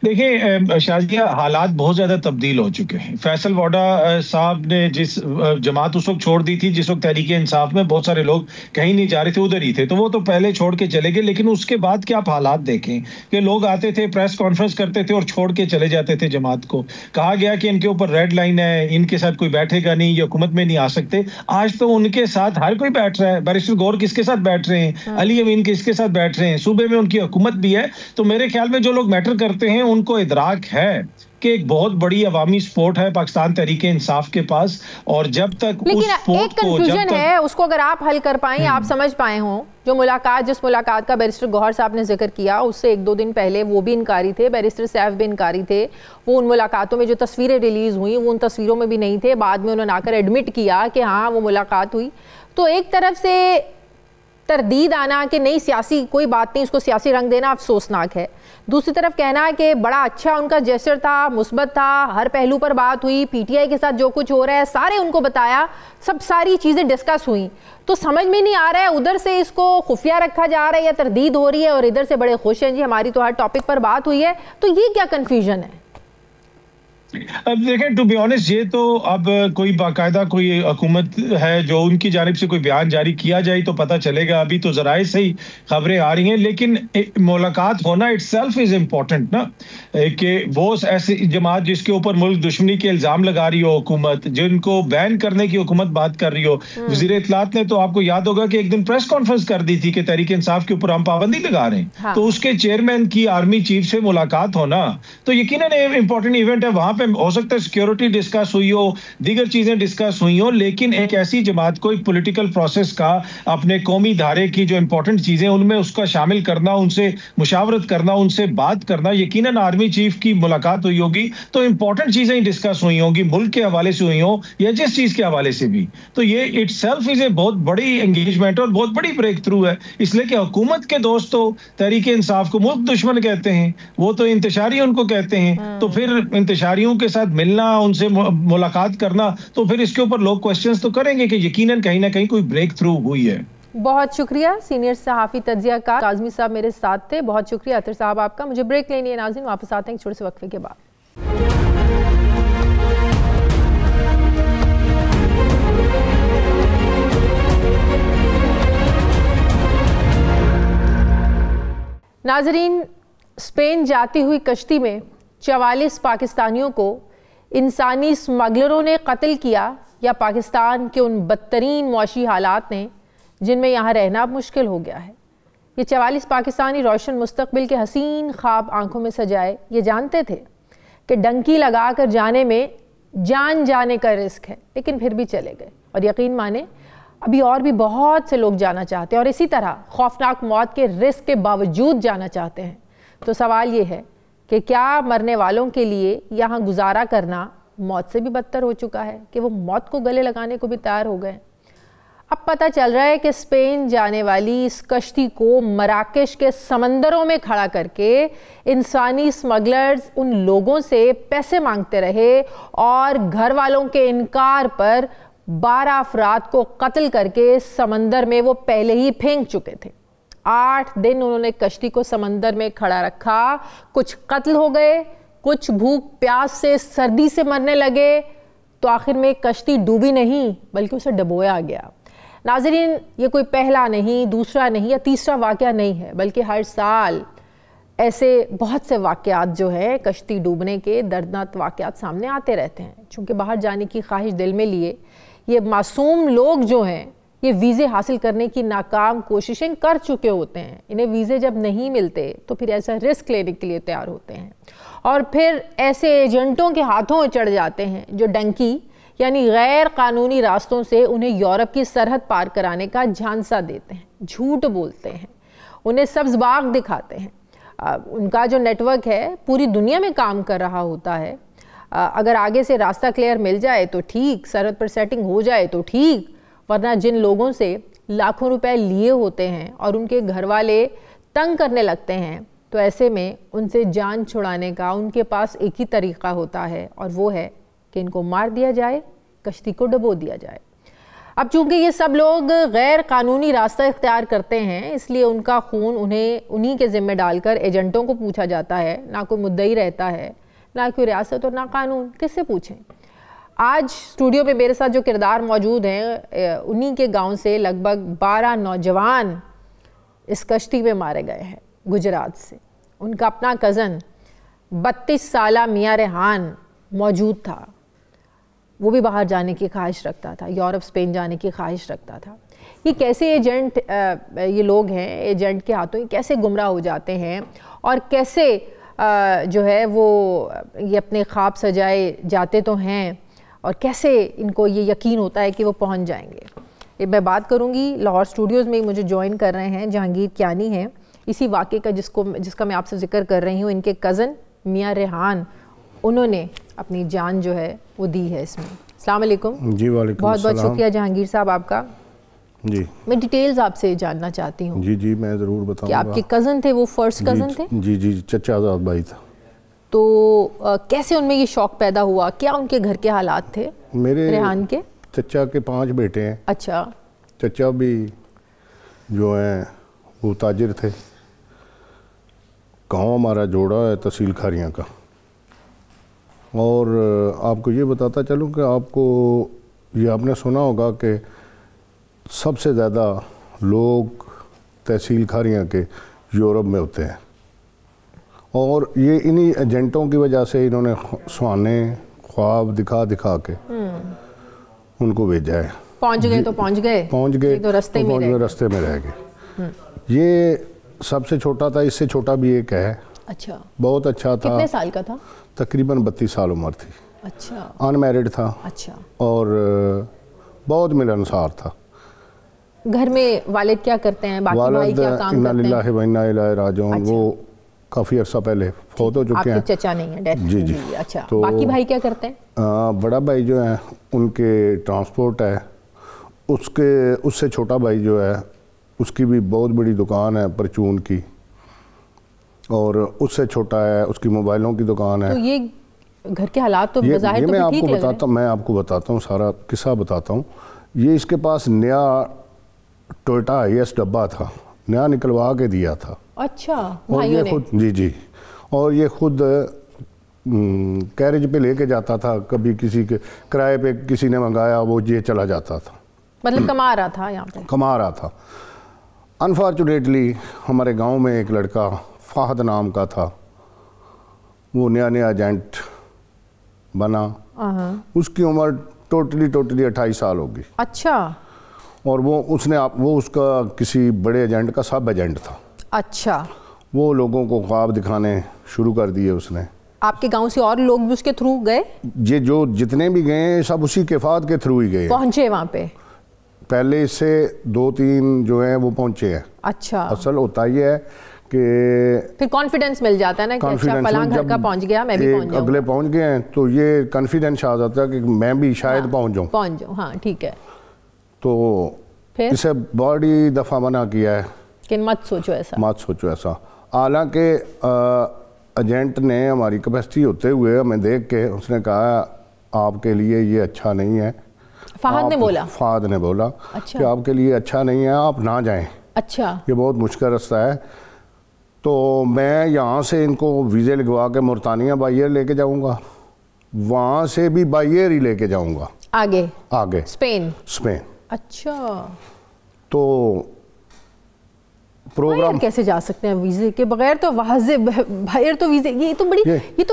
देखिए शाजिया, हालात बहुत ज्यादा तब्दील हो चुके हैं। फैसल वाडा साहब ने जिस जमात उस वक्त छोड़ दी थी, जिस वक्त तहरीक इंसाफ में बहुत सारे लोग कहीं नहीं जा रहे थे, उधर ही थे, तो वो तो पहले छोड़ के चले गए। लेकिन उसके बाद के आप हालात देखें कि लोग आते थे, प्रेस कॉन्फ्रेंस करते थे और छोड़ के चले जाते थे जमात को। कहा गया कि इनके ऊपर रेड लाइन है, इनके साथ कोई बैठेगा नहीं, ये हुकूमत में नहीं आ सकते। आज तो उनके साथ हर कोई बैठ रहा है। बैरिस्टर गौहर किसके साथ बैठ रहे हैं, अली अमीन किसके साथ बैठ रहे हैं, सूबे में उनकी हुकूमत भी है। तो मेरे ख्याल में जो लोग मैटर करते हैं उनको इदराक है कि एक बहुत बड़ी अवामी सपोर्ट है पाकिस्तान तहरीक इंसाफ के पास, और जब तक उस सपोर्ट एक कंफ्यूजन है, उसको अगर आप हल कर पाएं, आप समझ पाए हों, जो मुलाकात, जिस मुलाकात का बैरिस्टर गौहर साहब ने जिक्र किया, उससे एक दो दिन पहले वो भी इनकारी थे, बैरिस्टर सैफ भी इनकारी थे। वो उन मुलाकातों में जो तस्वीरें रिलीज हुई वो उन तस्वीरों में भी नहीं थे। बाद में उन्होंने आकर एडमिट किया कि हाँ वो मुलाकात हुई। तो एक तरफ से तरदीद आना कि नहीं सियासी कोई बात नहीं, उसको सियासी रंग देना अफसोसनाक है। दूसरी तरफ कहना कि बड़ा अच्छा उनका जेस्चर था, मुस्बत था, हर पहलू पर बात हुई, पीटीआई के साथ जो कुछ हो रहा है सारे उनको बताया, सब सारी चीज़ें डिस्कस हुई। तो समझ में नहीं आ रहा है उधर से इसको खुफिया रखा जा रहा है या तरदीद हो रही है, और इधर से बड़े खुश हैं जी हमारी तो हर टॉपिक पर बात हुई है। तो ये क्या कन्फ्यूजन है? अब देखें, टू बी ऑनेस्ट, ये तो अब कोई बाकायदा कोई हुकूमत है जो उनकी जानिब से कोई बयान जारी किया जाए तो पता चलेगा। अभी तो जराए से ही खबरें आ रही हैं, लेकिन मुलाकात होना इटसेल्फ इज इम्पोर्टेंट ना, कि वो ऐसी जमात जिसके ऊपर मुल्क दुश्मनी के इल्जाम लगा रही हो हुकूमत, जिनको बैन करने की हुकूमत बात कर रही हो। वज़ीर इत्तलात ने तो आपको याद होगा कि एक दिन प्रेस कॉन्फ्रेंस कर दी थी कि तहरीक इंसाफ के ऊपर हम पाबंदी लगा रहे हैं। हाँ। तो उसके चेयरमैन की आर्मी चीफ से मुलाकात होना तो यकीनन इंपॉर्टेंट इवेंट है। वहां पे हो सकता है सिक्योरिटी डिस्कस हुई हो, दीगर चीजें डिस्कस हुई हो, लेकिन एक ऐसी जमात को एक पॉलिटिकल प्रोसेस का अपने कौमी धारे की जो इंपॉर्टेंट चीजें उनमें उसका शामिल करना, उनसे मुशावरत करना, उनसे बात करना, यकीनन आर्मी चीफ की मुलाकात हुई होगी तो इंपॉर्टेंट चीजें ही डिस्कस हुई होंगी, मुल्क के हवाले से हुई हो या जिस चीज के हवाले से भी। तो ये इटसेल्फ इज ए बहुत बड़ी एंगेजमेंट और बहुत बड़ी ब्रेक थ्रू है, इसलिए कि हुकूमत के दोस्तों तहरीक इंसाफ को मुल्क दुश्मन कहते हैं, वो तो इंतशारी उनको कहते हैं। तो फिर इंतशारियों के साथ मिलना, उनसे मुलाकात करना, तो फिर इसके ऊपर लोग क्वेश्चंस तो करेंगे कि यकीनन कहीं ना कहीं कोई ब्रेक थ्रू हुई है। बहुत शुक्रिया सीनियर सहाफ़ी तज्ज़ियाकार काज़मी साहब मेरे साथ थे। बहुत शुक्रिया अतर साहब आपका। मुझे ब्रेक लेनी है नाज़रीन, वापस आते हैं छोटे से वक्फे के बाद। नाज़रीन, स्पेन जाती हुई कश्ती में 44 पाकिस्तानियों को इंसानी स्मगलरों ने कत्ल किया या पाकिस्तान के उन बदतरीन मुआशी हालात ने जिनमें यहाँ रहना अब मुश्किल हो गया है। ये 44 पाकिस्तानी रोशन मुस्तकबिल के हसीन ख्वाब आंखों में सजाए ये जानते थे कि डंकी लगा कर जाने में जान जाने का रिस्क है, लेकिन फिर भी चले गए। और यकीन माने अभी और भी बहुत से लोग जाना चाहते हैं और इसी तरह खौफनाक मौत के रिस्क के बावजूद जाना चाहते हैं। तो सवाल ये है कि क्या मरने वालों के लिए यहाँ गुजारा करना मौत से भी बदतर हो चुका है कि वो मौत को गले लगाने को भी तैयार हो गए। अब पता चल रहा है कि स्पेन जाने वाली इस कश्ती को मराकेश के समंदरों में खड़ा करके इंसानी स्मगलर्स उन लोगों से पैसे मांगते रहे और घर वालों के इनकार पर 12 अफराद को कत्ल करके समंदर में वो पहले ही फेंक चुके थे। 8 दिन उन्होंने कश्ती को समंदर में खड़ा रखा। कुछ कत्ल हो गए, कुछ भूख प्यास से सर्दी से मरने लगे, तो आखिर में कश्ती डूबी नहीं बल्कि उसे डुबोया गया। नाज़रीन, ये कोई पहला नहीं, दूसरा नहीं या तीसरा वाक़या नहीं है, बल्कि हर साल ऐसे बहुत से वाक़यात जो है कश्ती डूबने के दर्दनाक वाक़यात सामने आते रहते हैं। चूँकि बाहर जाने की ख्वाहिश दिल में लिए ये मासूम लोग जो हैं ये वीज़े हासिल करने की नाकाम कोशिशें कर चुके होते हैं। इन्हें वीज़े जब नहीं मिलते तो फिर ऐसा रिस्क लेने के लिए तैयार होते हैं और फिर ऐसे एजेंटों के हाथों में चढ़ जाते हैं जो डंकी यानी गैर कानूनी रास्तों से उन्हें यूरोप की सरहद पार कराने का झांसा देते हैं, झूठ बोलते हैं, उन्हें सब्ज़ बाग दिखाते हैं। उनका जो नेटवर्क है पूरी दुनिया में काम कर रहा होता है। अगर आगे से रास्ता क्लियर मिल जाए तो ठीक, सरहद पर सेटिंग हो जाए तो ठीक, वरना जिन लोगों से लाखों रुपए लिए होते हैं और उनके घर वाले तंग करने लगते हैं, तो ऐसे में उनसे जान छुड़ाने का उनके पास एक ही तरीक़ा होता है और वो है कि इनको मार दिया जाए, कश्ती को डुबो दिया जाए। अब चूंकि ये सब लोग गैर कानूनी रास्ता इख्तियार करते हैं, इसलिए उनका खून उन्हें उन्हीं के ज़िम्मे डालकर एजेंटों को पूछा जाता है। ना कोई मुद्दई रहता है, ना कोई रियासत और ना कानून, किससे पूछें। आज स्टूडियो में मेरे साथ जो किरदार मौजूद हैं उन्हीं के गांव से लगभग 12 नौजवान इस कश्ती में मारे गए हैं गुजरात से। उनका अपना कज़न 32 साला मियाँ रेहान मौजूद था, वो भी बाहर जाने की ख्वाहिश रखता था, यूरोप स्पेन जाने की ख्वाहिश रखता था। ये कैसे एजेंट ये लोग हैं, एजेंट के हाथों ये कैसे गुमराह हो जाते हैं और कैसे जो है वो ये अपने ख्वाब सजाए जाते तो हैं और कैसे इनको ये यकीन होता है कि वो पहुंच जाएंगे। ये मैं बात करूंगी, लाहौर स्टूडियोज़ में मुझे ज्वाइन कर रहे हैं जहांगीर कियानी हैं, इसी वाक़े का जिसका मैं आपसे जिक्र कर रही हूँ। इनके कज़न मियाँ रेहान, उन्होंने अपनी जान जो है वो दी है इसमें। अस्सलाम वालेकुम। जी वालेकुम बहुत बहुत शुक्रिया जहांगीर साहब आपका। जी मैं डिटेल्स आपसे जानना चाहती हूँ। जी जी मैं ज़रूर बताऊंगा। कि आपके कज़न थे, वो फर्स्ट कज़न थे? जी जी चचा आज़ाद भाई था। तो कैसे उनमें ये शौक़ पैदा हुआ? क्या उनके घर के हालात थे मेरे रेहान के? चचा के 5 बेटे हैं। अच्छा। चचा भी जो हैं वो ताजिर थे। गाँव हमारा जोड़ा है तहसील खारियाँ का। और आपको ये बताता चलूँ कि आपको ये आपने सुना होगा कि सबसे ज़्यादा लोग तहसील खारियाँ के यूरोप में होते हैं और ये इन्हीं एजेंटों की वजह से इन्होंने सुहाने ख्वाब दिखा दिखा के उनको भेजा है। पहुँच गए तो पहुँच गए तो रास्ते में रह गए। ये सबसे छोटा था, इससे छोटा भी एक है। अच्छा। बहुत अच्छा था। कितने साल का था? तकरीबन 32 साल उम्र थी। अच्छा। अनमैरिड था। अच्छा। और बहुत मिलनसार था। घर में वालिद क्या करते हैं? बाकी भाई क्या काम करते हैं? इन्ना लिल्लाहि राजिऊन। वो काफ़ी अर्सा पहले फौत हो चुके हैं। आपके चचा नहीं है? जी जी। अच्छा। तो बाकी भाई क्या करते हैं? बड़ा भाई जो है उनके ट्रांसपोर्ट है। उससे छोटा भाई जो है उसकी भी बहुत बड़ी दुकान है परचून की, और उससे छोटा है उसकी मोबाइलों की दुकान है। तो ये घर के हालात तो बज़ाहिर तो मैं आपको बताता हूँ, मैं आपको बताता हूँ, सारा किस्सा बताता हूँ। ये इसके पास नया टोयोटा IS डब्बा था, नया निकलवा के दिया था। अच्छा। और ये खुद जी और ये खुद कैरेज पे लेके जाता था, कभी किसी के किराए पे किसी ने मंगाया वो ये चला जाता था। मतलब कमा रहा था यहाँ पे? कमा रहा था। अनफॉर्चुनेटली हमारे गांव में एक लड़का फाहद नाम का था, वो नया एजेंट बना। उसकी उम्र टोटली 28 साल होगी। अच्छा। और वो उसका किसी बड़े एजेंट का सब एजेंट था। अच्छा। वो लोगों को ख्वाब दिखाने शुरू कर दिए उसने। आपके गांव से और लोग भी उसके थ्रू गए? ये जो जितने भी गए सब उसी के फाद के थ्रू ही गए। पहुंचे वहाँ पे? पहले इससे 2-3 जो हैं वो पहुंचे हैं। अच्छा। असल होता ये है कि फिर कॉन्फिडेंस मिल जाता है ना कि अच्छा फलां घर का पहुंच गया, मैं भी पहुंच जाऊंगा। अगले पहुंच गए हैं तो ये कॉन्फिडेंस आ जाता है कि मैं भी शायद पहुंच जाऊं। हाँ ठीक है। तो फिर इसे बड़ी दफ़ा मना किया है कि मत सोचो ऐसा। हालांकि एजेंट ने हमारी कैपेसिटी होते हुए हमें देख के उसने कहा आपके लिए ये अच्छा नहीं है। फाहद ने बोला अच्छा। कि आपके लिए अच्छा नहीं है, आप ना जाएं। अच्छा। ये बहुत मुश्किल रास्ता है, तो मैं यहाँ से इनको वीज़े लगवा के मुर्तानिया बाई एयर लेके जाऊँगा, वहाँ से भी बाई एयर ही लेके जाऊँगा आगे स्पेन। अच्छा। तो प्रोग्राम कैसे जा सकते हैं वीज़े के बगैर? तो बाहर तो वीज़े, ये तो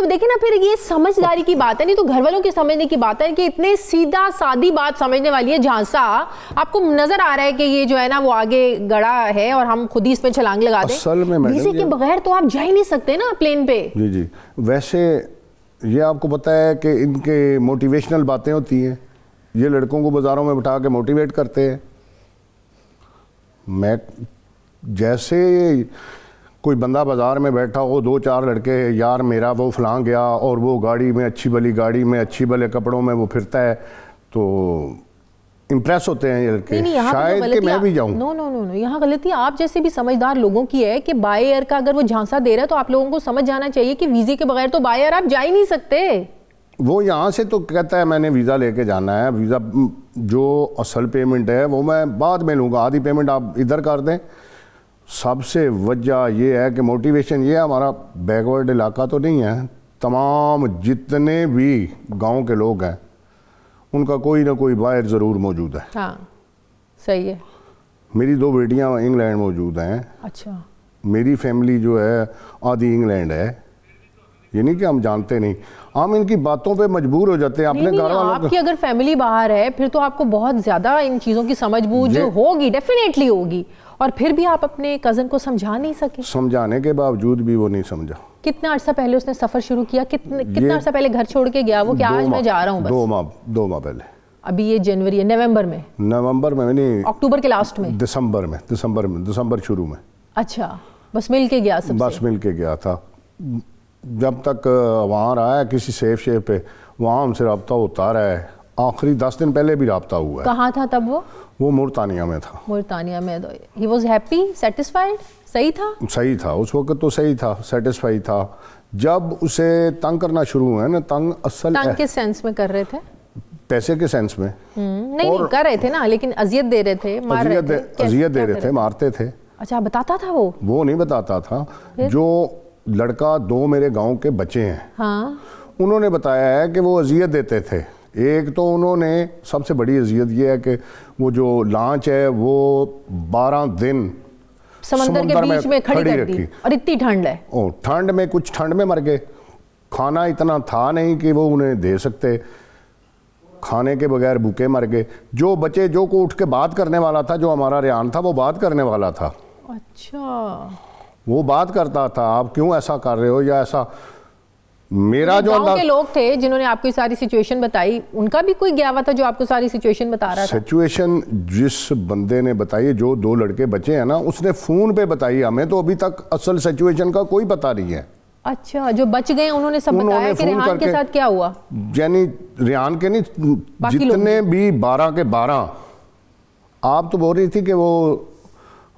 देखिए ना, फिर ये समझदारी की बात है, नहीं तो घर वालों के समझने की बात है कि इतने सीधा सादी बात समझने वाली है। झांसा आपको नजर आ रहा है कि ये जो है ना वो आगे गड़ा है और हम खुद ही इसमें छलांग लगा दें। असल में वीज़े के बगैर तो आप जा ही नहीं सकते ना प्लेन पे। जी। वैसे ये आपको पता है कि इनके मोटिवेशनल बातें होती हैं, ये लड़कों को बाज़ारों में बिठा के मोटिवेट करते हैं। मैं जैसे कोई बंदा बाज़ार में बैठा हो, 2-4 लड़के यार मेरा वो फलां गया और वो गाड़ी में अच्छी भली गाड़ी में अच्छे भले कपड़ों में वो फिरता है, तो इम्प्रेस होते हैं ये लड़के। शायद कि मैं भी जाऊं। नो, यहाँ गलती आप जैसे भी समझदार लोगों की है कि बाय एयर का अगर वो झांसा दे रहा है तो आप लोगों को समझ जाना चाहिए कि वीज़े के बगैर तो बाय एयर आप जा ही नहीं सकते। वो यहाँ से तो कहता है मैंने वीज़ा लेके जाना है, वीज़ा जो असल पेमेंट है वो मैं बाद में लूँगा, आधी पेमेंट आप इधर कर दें। सबसे वजह ये है कि मोटिवेशन ये है, हमारा बैकवर्ड इलाका तो नहीं है, तमाम जितने भी गांव के लोग हैं उनका कोई ना कोई बाहर ज़रूर मौजूद है। हाँ सही है। मेरी 2 बेटियां इंग्लैंड मौजूद हैं। अच्छा। मेरी फैमिली जो है आधी इंग्लैंड है। ये नहीं कि हम जानते नहीं, हम इनकी बातों पे मजबूर हो जाते हैं अपने घर वालों। आपकी अगर फैमिली बाहर है फिर तो आपको बहुत ज़्यादा इन चीज़ों की समझ बूझ होगी, डेफिनेटली होगी। और फिर भी आप अपने कज़न को समझा नहीं सके? समझाने के बावजूद भी वो नहीं समझा। कितना अर्सा पहले उसने सफ़र शुरू किया? कितना अर्सा पहले घर छोड़ के गया वो कि आज मैं जा रहा हूँ? 2 माह पहले। अभी ये जनवरी है, नवंबर में नहीं, अक्टूबर के लास्ट में, दिसंबर शुरू में। अच्छा, बस मिल के गया सबसे? बस मिल के गया था। जब तक वहाँ रहा है किसी सेफ शेप पे, वहाँ हमसे रब्ता होता रहा है। आखिरी 10 दिन पहले भी रब्ता हुआ है। कहाँ था तब वो मुल्तानिया में था। मुल्तानिया में। He was happy, satisfied? सही था? सही था उस वक्त तो, सही था, सेटिस्फाई था। जब उसे तंग करना शुरू हुआ ना, तंग किस सेंस में कर रहे थे? पैसे के सेंस में। नहीं कर रहे थे ना, लेकिन अजियत दे रहे थे, अजियत दे रहे थे, मारते थे। अच्छा, बताता था वो नहीं बताता था। जो लड़का 2 मेरे गांव के बच्चे हैं, हाँ, उन्होंने बताया है कि वो अजियत देते थे। एक तो उन्होंने सबसे बड़ी अजियत ये है कि वो जो लांच है वो 12 दिन समंदर के बीच में खड़ी कर दी, और इतनी ठंड है। ठंड में कुछ ठंड में मर गए। खाना इतना था नहीं कि वो उन्हें दे सकते, खाने के बगैर भूखे मर गए। जो बचे, जो को उठ के बात करने वाला था, जो हमारा रियान था, वो बात करने वाला था। अच्छा, वो बात करता था, आप क्यों ऐसा कर रहे हो, या ऐसा। मेरा जो गांव के लोग थे जिन्होंने आपको सारी सिचुएशन बताई, उनका भी कोई गया हुआ था जो आपको सारी सिचुएशन बता रहा था? सिचुएशन जिस बंदे ने बताई, जो 2 लड़के बचे हैं ना, उसने फोन पे बताई हमें, तो अभी तक असल सिचुएशन का कोई पता नहीं है। अच्छा, जो बच गए उन्होंने सब बताया कि रेहान के साथ क्या हुआ? यानी रेहान के नहीं, जितने भी 12 के 12। आप तो बोल रही थी कि वो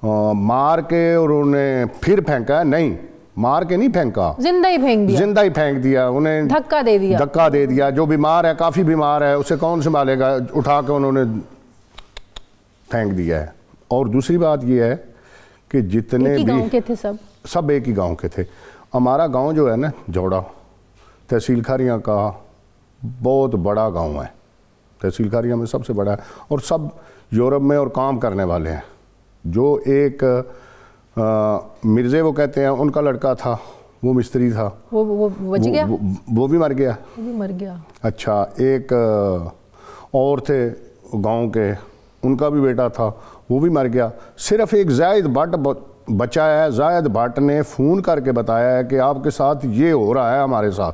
मार के और उन्हें फिर फेंका है। नहीं, मार के नहीं फेंका, जिंदा ही फेंक दिया उन्हें, धक्का दे दिया। जो बीमार है, काफी बीमार है, उसे कौन संभालेगा, उठा के उन्होंने फेंक दिया है। और दूसरी बात यह है कि जितने भी गांव के थे, सब एक ही गांव के थे। हमारा गांव जो है ना, जौड़ा तहसील खारियां का बहुत बड़ा गांव है, तहसील खारियां में सबसे बड़ा है, और सब यूरोप में और काम करने वाले हैं। जो एक मिर्जे वो कहते हैं, उनका लड़का था, वो मिस्त्री था, वो बच गया, वो भी मर गया। अच्छा, एक और थे गांव के, उनका भी बेटा था, वो भी मर गया। सिर्फ एक जायद भट्ट बचा है। जायद भट्ट ने फ़ोन करके बताया है कि आपके साथ ये हो रहा है, हमारे साथ।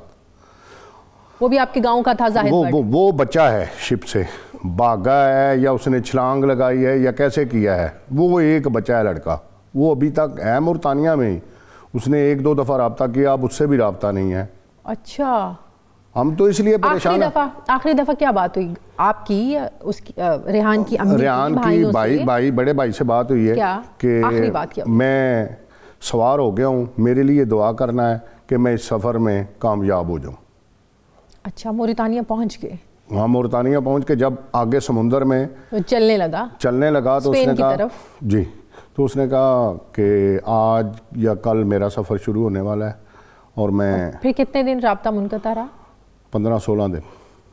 वो भी आपके गांव का था जाहिद भट्ट? वो बचा है, शिप से भागा है, या उसने छलांग लगाई है, या कैसे किया है। वो एक बचा है लड़का, वो अभी तक है मुल्तानिया में ही। उसने 1-2 दफ़ा रब्ता किया, अब उससे भी रब्ता नहीं है। अच्छा, हम तो इसलिए परेशान हैं। आखिरी दफ़ा क्या बात हुई आपकी या उसकी, रेहान की अम्मी? रेहान की भाई बड़े भाई से बात हुई है कि आखिरी बात क्या? मैं सवार हो गया हूँ, मेरे लिए दुआ करना है कि मैं इस सफ़र में कामयाब हो जाऊँ। अच्छा, मौरितानिया पहुँच गए? हाँ, मौरितानिया पहुँच के जब आगे समुंदर में तो चलने लगा तो उसने कहा जी, तो उसने कहा कि आज या कल मेरा सफ़र शुरू होने वाला है। और मैं फिर कितने दिन राब्ता मुनक़ता रहा? 15-16 दिन।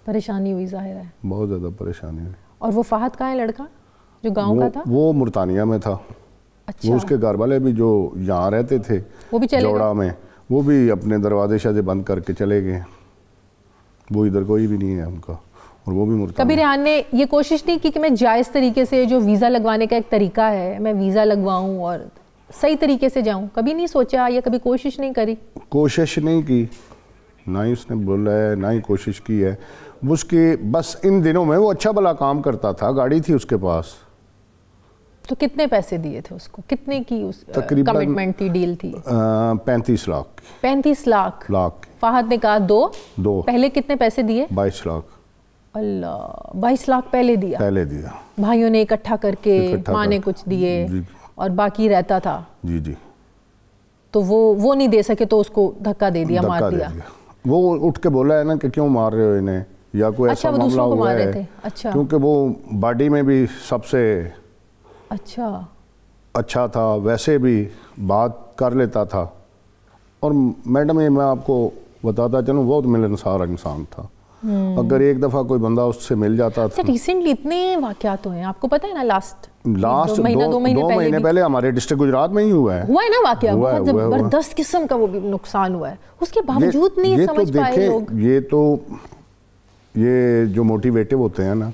परेशानी हुई, जाहिर है बहुत ज़्यादा परेशानी हुई। और वो फ़हद कहाँ है लड़का जो गांव का था? वो मुल्तानिया में था। अच्छा। वो उसके घर वाले भी जो यहाँ रहते थे, वो भी चले जौड़ा में, वो भी अपने दरवाजे शादे बंद करके चले गए। वो इधर कोई भी नहीं है उनका, और वो भी मुल्तानिया। कभी रेहान ने ये कोशिश नहीं की कि मैं जायज़ तरीके से, जो वीज़ा लगवाने का एक तरीका है, मैं वीज़ा लगवाऊँ और सही तरीके से जाऊँ? कभी नहीं सोचा या कभी कोशिश नहीं करी? कोशिश नहीं की, ना ही उसने बोला है, ना ही कोशिश की है। उसके बस इन दिनों में वो अच्छा भला काम करता था, गाड़ी थी उसके पास। तो कितने पैसे दिए थे उसको? कितने की उस तकरीबन कमिटमेंट थी, डील थी? 35 लाख। 35 लाख? फ़हद ने कहा दो। पहले कितने पैसे दिए? 22 लाख। अल्लाह, 22 लाख पहले दिया। भाइयों ने इकट्ठा करके, माँ ने कुछ दिए और बाकी रहता था। जी। तो वो नहीं दे सके तो उसको धक्का दे दिया, मार दिया। वो उठ के बोला है ना कि क्यों मार रहे हो इन्हें, या कोई ऐसा मामला हुआ है? अच्छा, क्योंकि वो बॉडी में भी सबसे अच्छा था, वैसे भी बात कर लेता था। और मैडम, ये मैं आपको बताता चलूँ, बहुत मिलनसार इंसान था। अगर एक दफ़ा कोई बंदा उससे मिल जाता था। रिसेंटली इतने वाक़यात तो हैं, आपको पता है ना, लास्ट 2 महीने पहले हमारे डिस्ट्रिक्ट गुजरात में ही हुआ है ना वाक़या, बहुत ज़बरदस्त किस्म का वो भी नुकसान हुआ है। उसके बावजूद नहीं समझ पाए लोग। ये जो मोटिवेटिव होते हैं ना,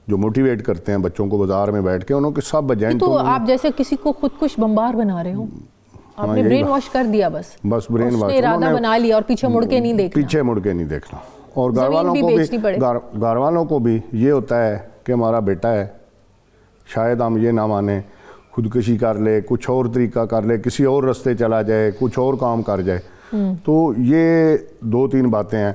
जो मोटिवेट करते हैं बच्चों को बाजार में बैठ के, उनके सब एजेंट। तो आप जैसे किसी को खुदकुश बम्बार बना रहे हो, आपने ब्रेन वॉश कर दिया, बस ब्रेन वॉश, इरादा बना लिया और पीछे मुड़ के नहीं देखना, पीछे मुड़ के नहीं देखना। और घर वालों को भी ये होता है कि हमारा बेटा है, शायद हम ये ना माने, खुदकुशी कर ले, कुछ और तरीका कर ले, किसी और रास्ते चला जाए, कुछ और काम कर जाए। तो ये 2-3 बातें हैं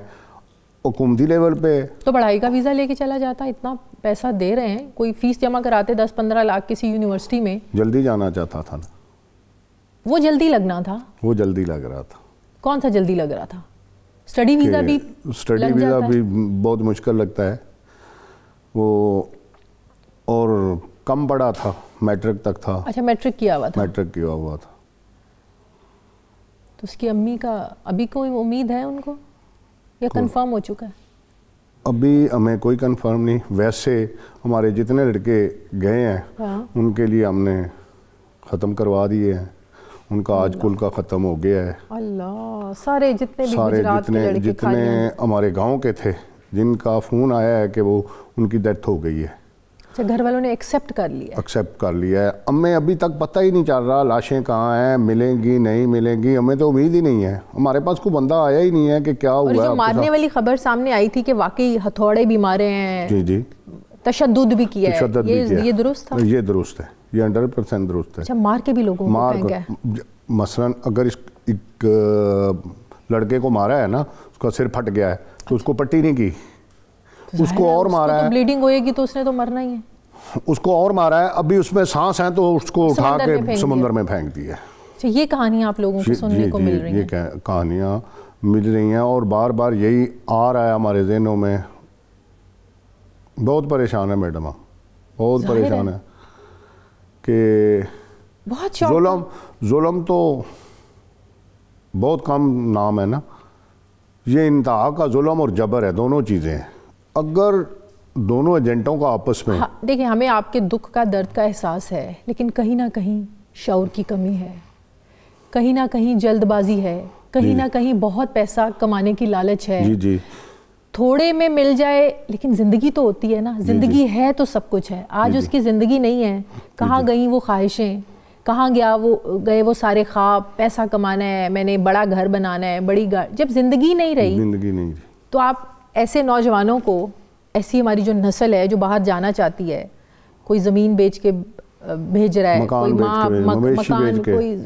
हुकूमती लेवल पे। तो पढ़ाई का वीज़ा लेके चला जाता, इतना पैसा दे रहे हैं, कोई फीस जमा कराते 10-15 लाख किसी यूनिवर्सिटी में, जल्दी जाना चाहता था ना, वो जल्दी लगना था, वो जल्दी लग रहा था। कौन सा जल्दी लग रहा था? स्टडी वीज़ा भी बहुत मुश्किल लगता है वो, और कम पड़ा था, मैट्रिक तक था। अच्छा, मैट्रिक किया हुआ था? मैट्रिक किया हुआ था। तो उसकी अम्मी का अभी कोई उम्मीद है उनको, या कंफर्म हो चुका है? अभी हमें कोई कंफर्म नहीं। वैसे हमारे जितने लड़के गए हैं, हाँ। उनके लिए हमने ख़त्म करवा दिए हैं, उनका आज कुल का ख़त्म हो गया है। अल्लाह, सारे जितने भी गुजरात के लड़के जितने हमारे गांव के थे, जिनका फ़ोन आया है कि वो उनकी डेथ हो गई है। अच्छा, घर वालों ने एक्सेप्ट कर लिया? एक्सेप्ट कर लिया है। हमें अभी तक पता ही नहीं चल रहा लाशें कहाँ हैं, मिलेंगी नहीं मिलेंगी, हमें तो उम्मीद ही नहीं है। हमारे पास कोई बंदा आया ही नहीं है कि क्या हुआ। और जो मारने वाली खबर सामने आई थी कि वाकई हथौड़े भी मारे हैं, जी जी, तशद्दुद भी किया है, ये दुरुस्त था? ये दुरुस्त है, ये 100% दुरुस्त है। अच्छा, मार के भी लोगों को फेंका है? मसलन अगर एक लड़के को मारा है ना, उसका सिर फट गया है, तो उसको पट्टी नहीं की, उसको और मारा है, ब्लीडिंग होएगी तो उसने तो मरना ही है, उसको और मारा है, अभी उसमें सांस है तो उसको उठा के समुद्र में फेंक दिया। अच्छा, ये कहानियां आप लोगों को सुनने को मिल रही हैं? ये कहानियां मिल रही हैं और बार बार यही आ रहा है हमारे ज़हनों में। बहुत परेशान है मैडम, बहुत परेशान है कि बहुत जुल्म तो बहुत कम नाम है ना, ये इंतहा का जुल्म और जबर है, दोनों चीज़ें हैं। अगर दोनों एजेंटों का आपस में, हाँ, देखिए, हमें आपके दुख का, दर्द का एहसास है, लेकिन कहीं ना कहीं शऊर की कमी है, कहीं ना कहीं जल्दबाजी है, कहीं ना कहीं बहुत पैसा कमाने की लालच है। जी जी, थोड़े में मिल जाए, लेकिन ज़िंदगी तो होती है ना, ज़िंदगी है तो सब कुछ है। आज उसकी ज़िंदगी नहीं है, कहाँ गई वो ख्वाहिशें, कहाँ गए वो सारे ख्वाब, पैसा कमाना है, मैंने बड़ा घर बनाना है, बड़ी गाड़ी, जब ज़िंदगी नहीं रही तो आप ऐसे नौजवानों को, ऐसी हमारी जो नस्ल है जो बाहर जाना चाहती है, कोई ज़मीन बेच के भेज रहा है, कोई मकान,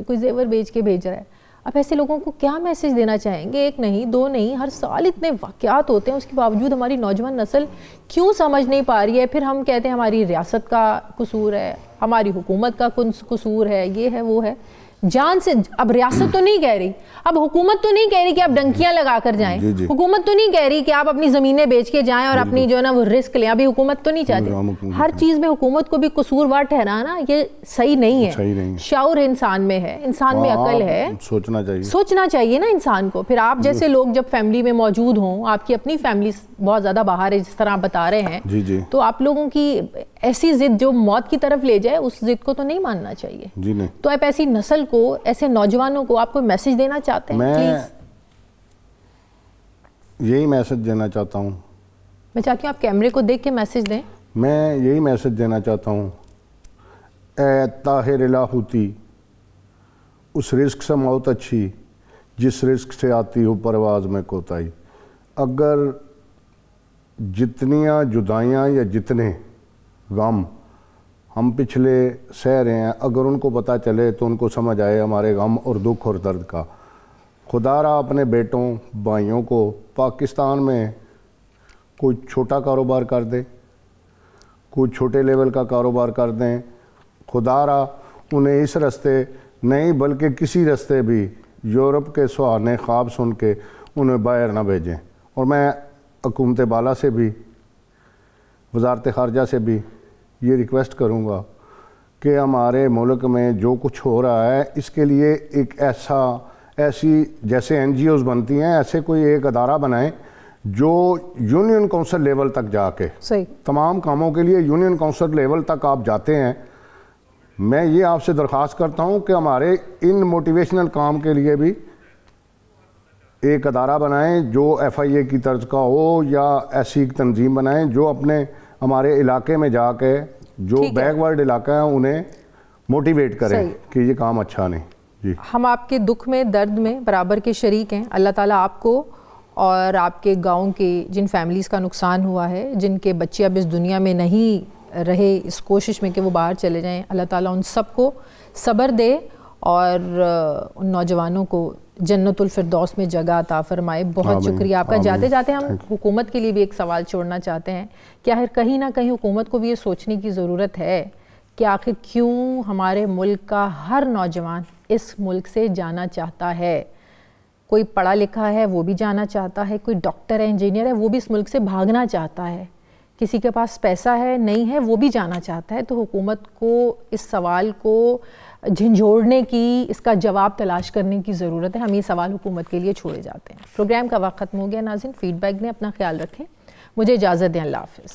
कोई जेवर बेच के भेज रहा है, आप ऐसे लोगों को क्या मैसेज देना चाहेंगे? 1 नहीं 2 नहीं, हर साल इतने वाक़यात होते हैं, उसके बावजूद हमारी नौजवान नस्ल क्यों समझ नहीं पा रही है? फिर हम कहते हैं हमारी रियासत का कसूर है, हमारी हुकूमत का कसूर है, ये है वो है। जान से, अब रियासत तो नहीं कह रही, अब हुकूमत तो नहीं कह रही कि आप डंकियां लगा कर जाएं, हुकूमत तो नहीं कह रही कि आप अपनी ज़मीनें बेच के जाएं और अपनी जो है ना वो रिस्क लें, अभी हुकूमत तो नहीं चाहती। हर चीज़ में हुकूमत को भी कसूरवार ठहराना ये सही नहीं है। शऊर इंसान में है, इंसान में अकल है, सोचना चाहिए ना इंसान को। फिर आप जैसे लोग जब फैमिली में मौजूद हों, आपकी अपनी फैमिली बहुत ज़्यादा बाहर है जिस तरह आप बता रहे हैं, तो आप लोगों की ऐसी जिद जो मौत की तरफ ले जाए, उस जिद को तो नहीं मानना चाहिए। जी नहीं। तो आप ऐसी नस्ल को, ऐसे नौजवानों को आप कोई मैसेज देना चाहते हैं? मैं यही मैसेज देना चाहता हूँ। मैं चाहती हूँ आप कैमरे को देख के मैसेज दें। मैं यही मैसेज देना चाहता हूँ, ए ताहिर इलाहुती, उस रिस्क से मौत अच्छी जिस रिस्क से आती हो परवाज में कोताही। अगर जितनियाँ जुदाइयाँ या जितने गम हम पिछले सह रहे हैं, अगर उनको पता चले तो उनको समझ आए हमारे गम और दुख और दर्द का। खुदारा अपने बेटों भाइयों को पाकिस्तान में कोई छोटा कारोबार कर दे, कोई छोटे लेवल का कारोबार कर दें, खुदारा उन्हें इस रास्ते नहीं बल्कि किसी रास्ते भी यूरोप के सुहाने ख्वाब सुन के उन्हें बाहर ना भेजें। और मैं हुकूमत बाला से भी, वजारत ख़ारजा से भी ये रिक्वेस्ट करूँगा कि हमारे मुल्क में जो कुछ हो रहा है, इसके लिए एक ऐसी जैसे NGOs बनती हैं, ऐसे कोई एक अदारा बनाएं जो यूनियन काउंसिल लेवल तक जाके तमाम कामों के लिए यूनियन काउंसिल लेवल तक आप जाते हैं। मैं ये आपसे दरख्वास्त करता हूँ कि हमारे इन मोटिवेशनल काम के लिए भी एक अदारा बनाएं जो FIA की तर्ज का हो, या ऐसी एक तंजीम बनाएं जो अपने हमारे इलाके में जाके जो बैकवर्ड इलाका है उन्हें मोटिवेट करें कि ये काम अच्छा नहीं। जी, हम आपके दुख में, दर्द में बराबर के शरीक हैं। अल्लाह ताला आपको और आपके गांव के जिन फैमिलीज़ का नुकसान हुआ है, जिनके बच्चे अब इस दुनिया में नहीं रहे इस कोशिश में कि वो बाहर चले जाएं, अल्लाह ताला उन सबको सब्र दे और उन नौजवानों को जन्नतुल फिरदौस में जगह अता फरमाए। बहुत शुक्रिया आपका। जाते जाते हम हुकूमत के लिए भी एक सवाल छोड़ना चाहते हैं कि आखिर कहीं ना कहीं हुकूमत को भी ये सोचने की ज़रूरत है कि आखिर क्यों हमारे मुल्क का हर नौजवान इस मुल्क से जाना चाहता है। कोई पढ़ा लिखा है वो भी जाना चाहता है, कोई डॉक्टर है, इंजीनियर है, वो भी इस मुल्क से भागना चाहता है, किसी के पास पैसा है नहीं है वो भी जाना चाहता है। तो हुकूमत को इस सवाल को झंझोड़ने की, इसका जवाब तलाश करने की ज़रूरत है। हम ये सवाल हुकूमत के लिए छोड़े जाते हैं। प्रोग्राम का वक्त ख़त्म हो गया नाज़रीन, फीडबैक दें, अपना ख्याल रखें, मुझे इजाज़त दें, अल्लाह हाफ़िज़।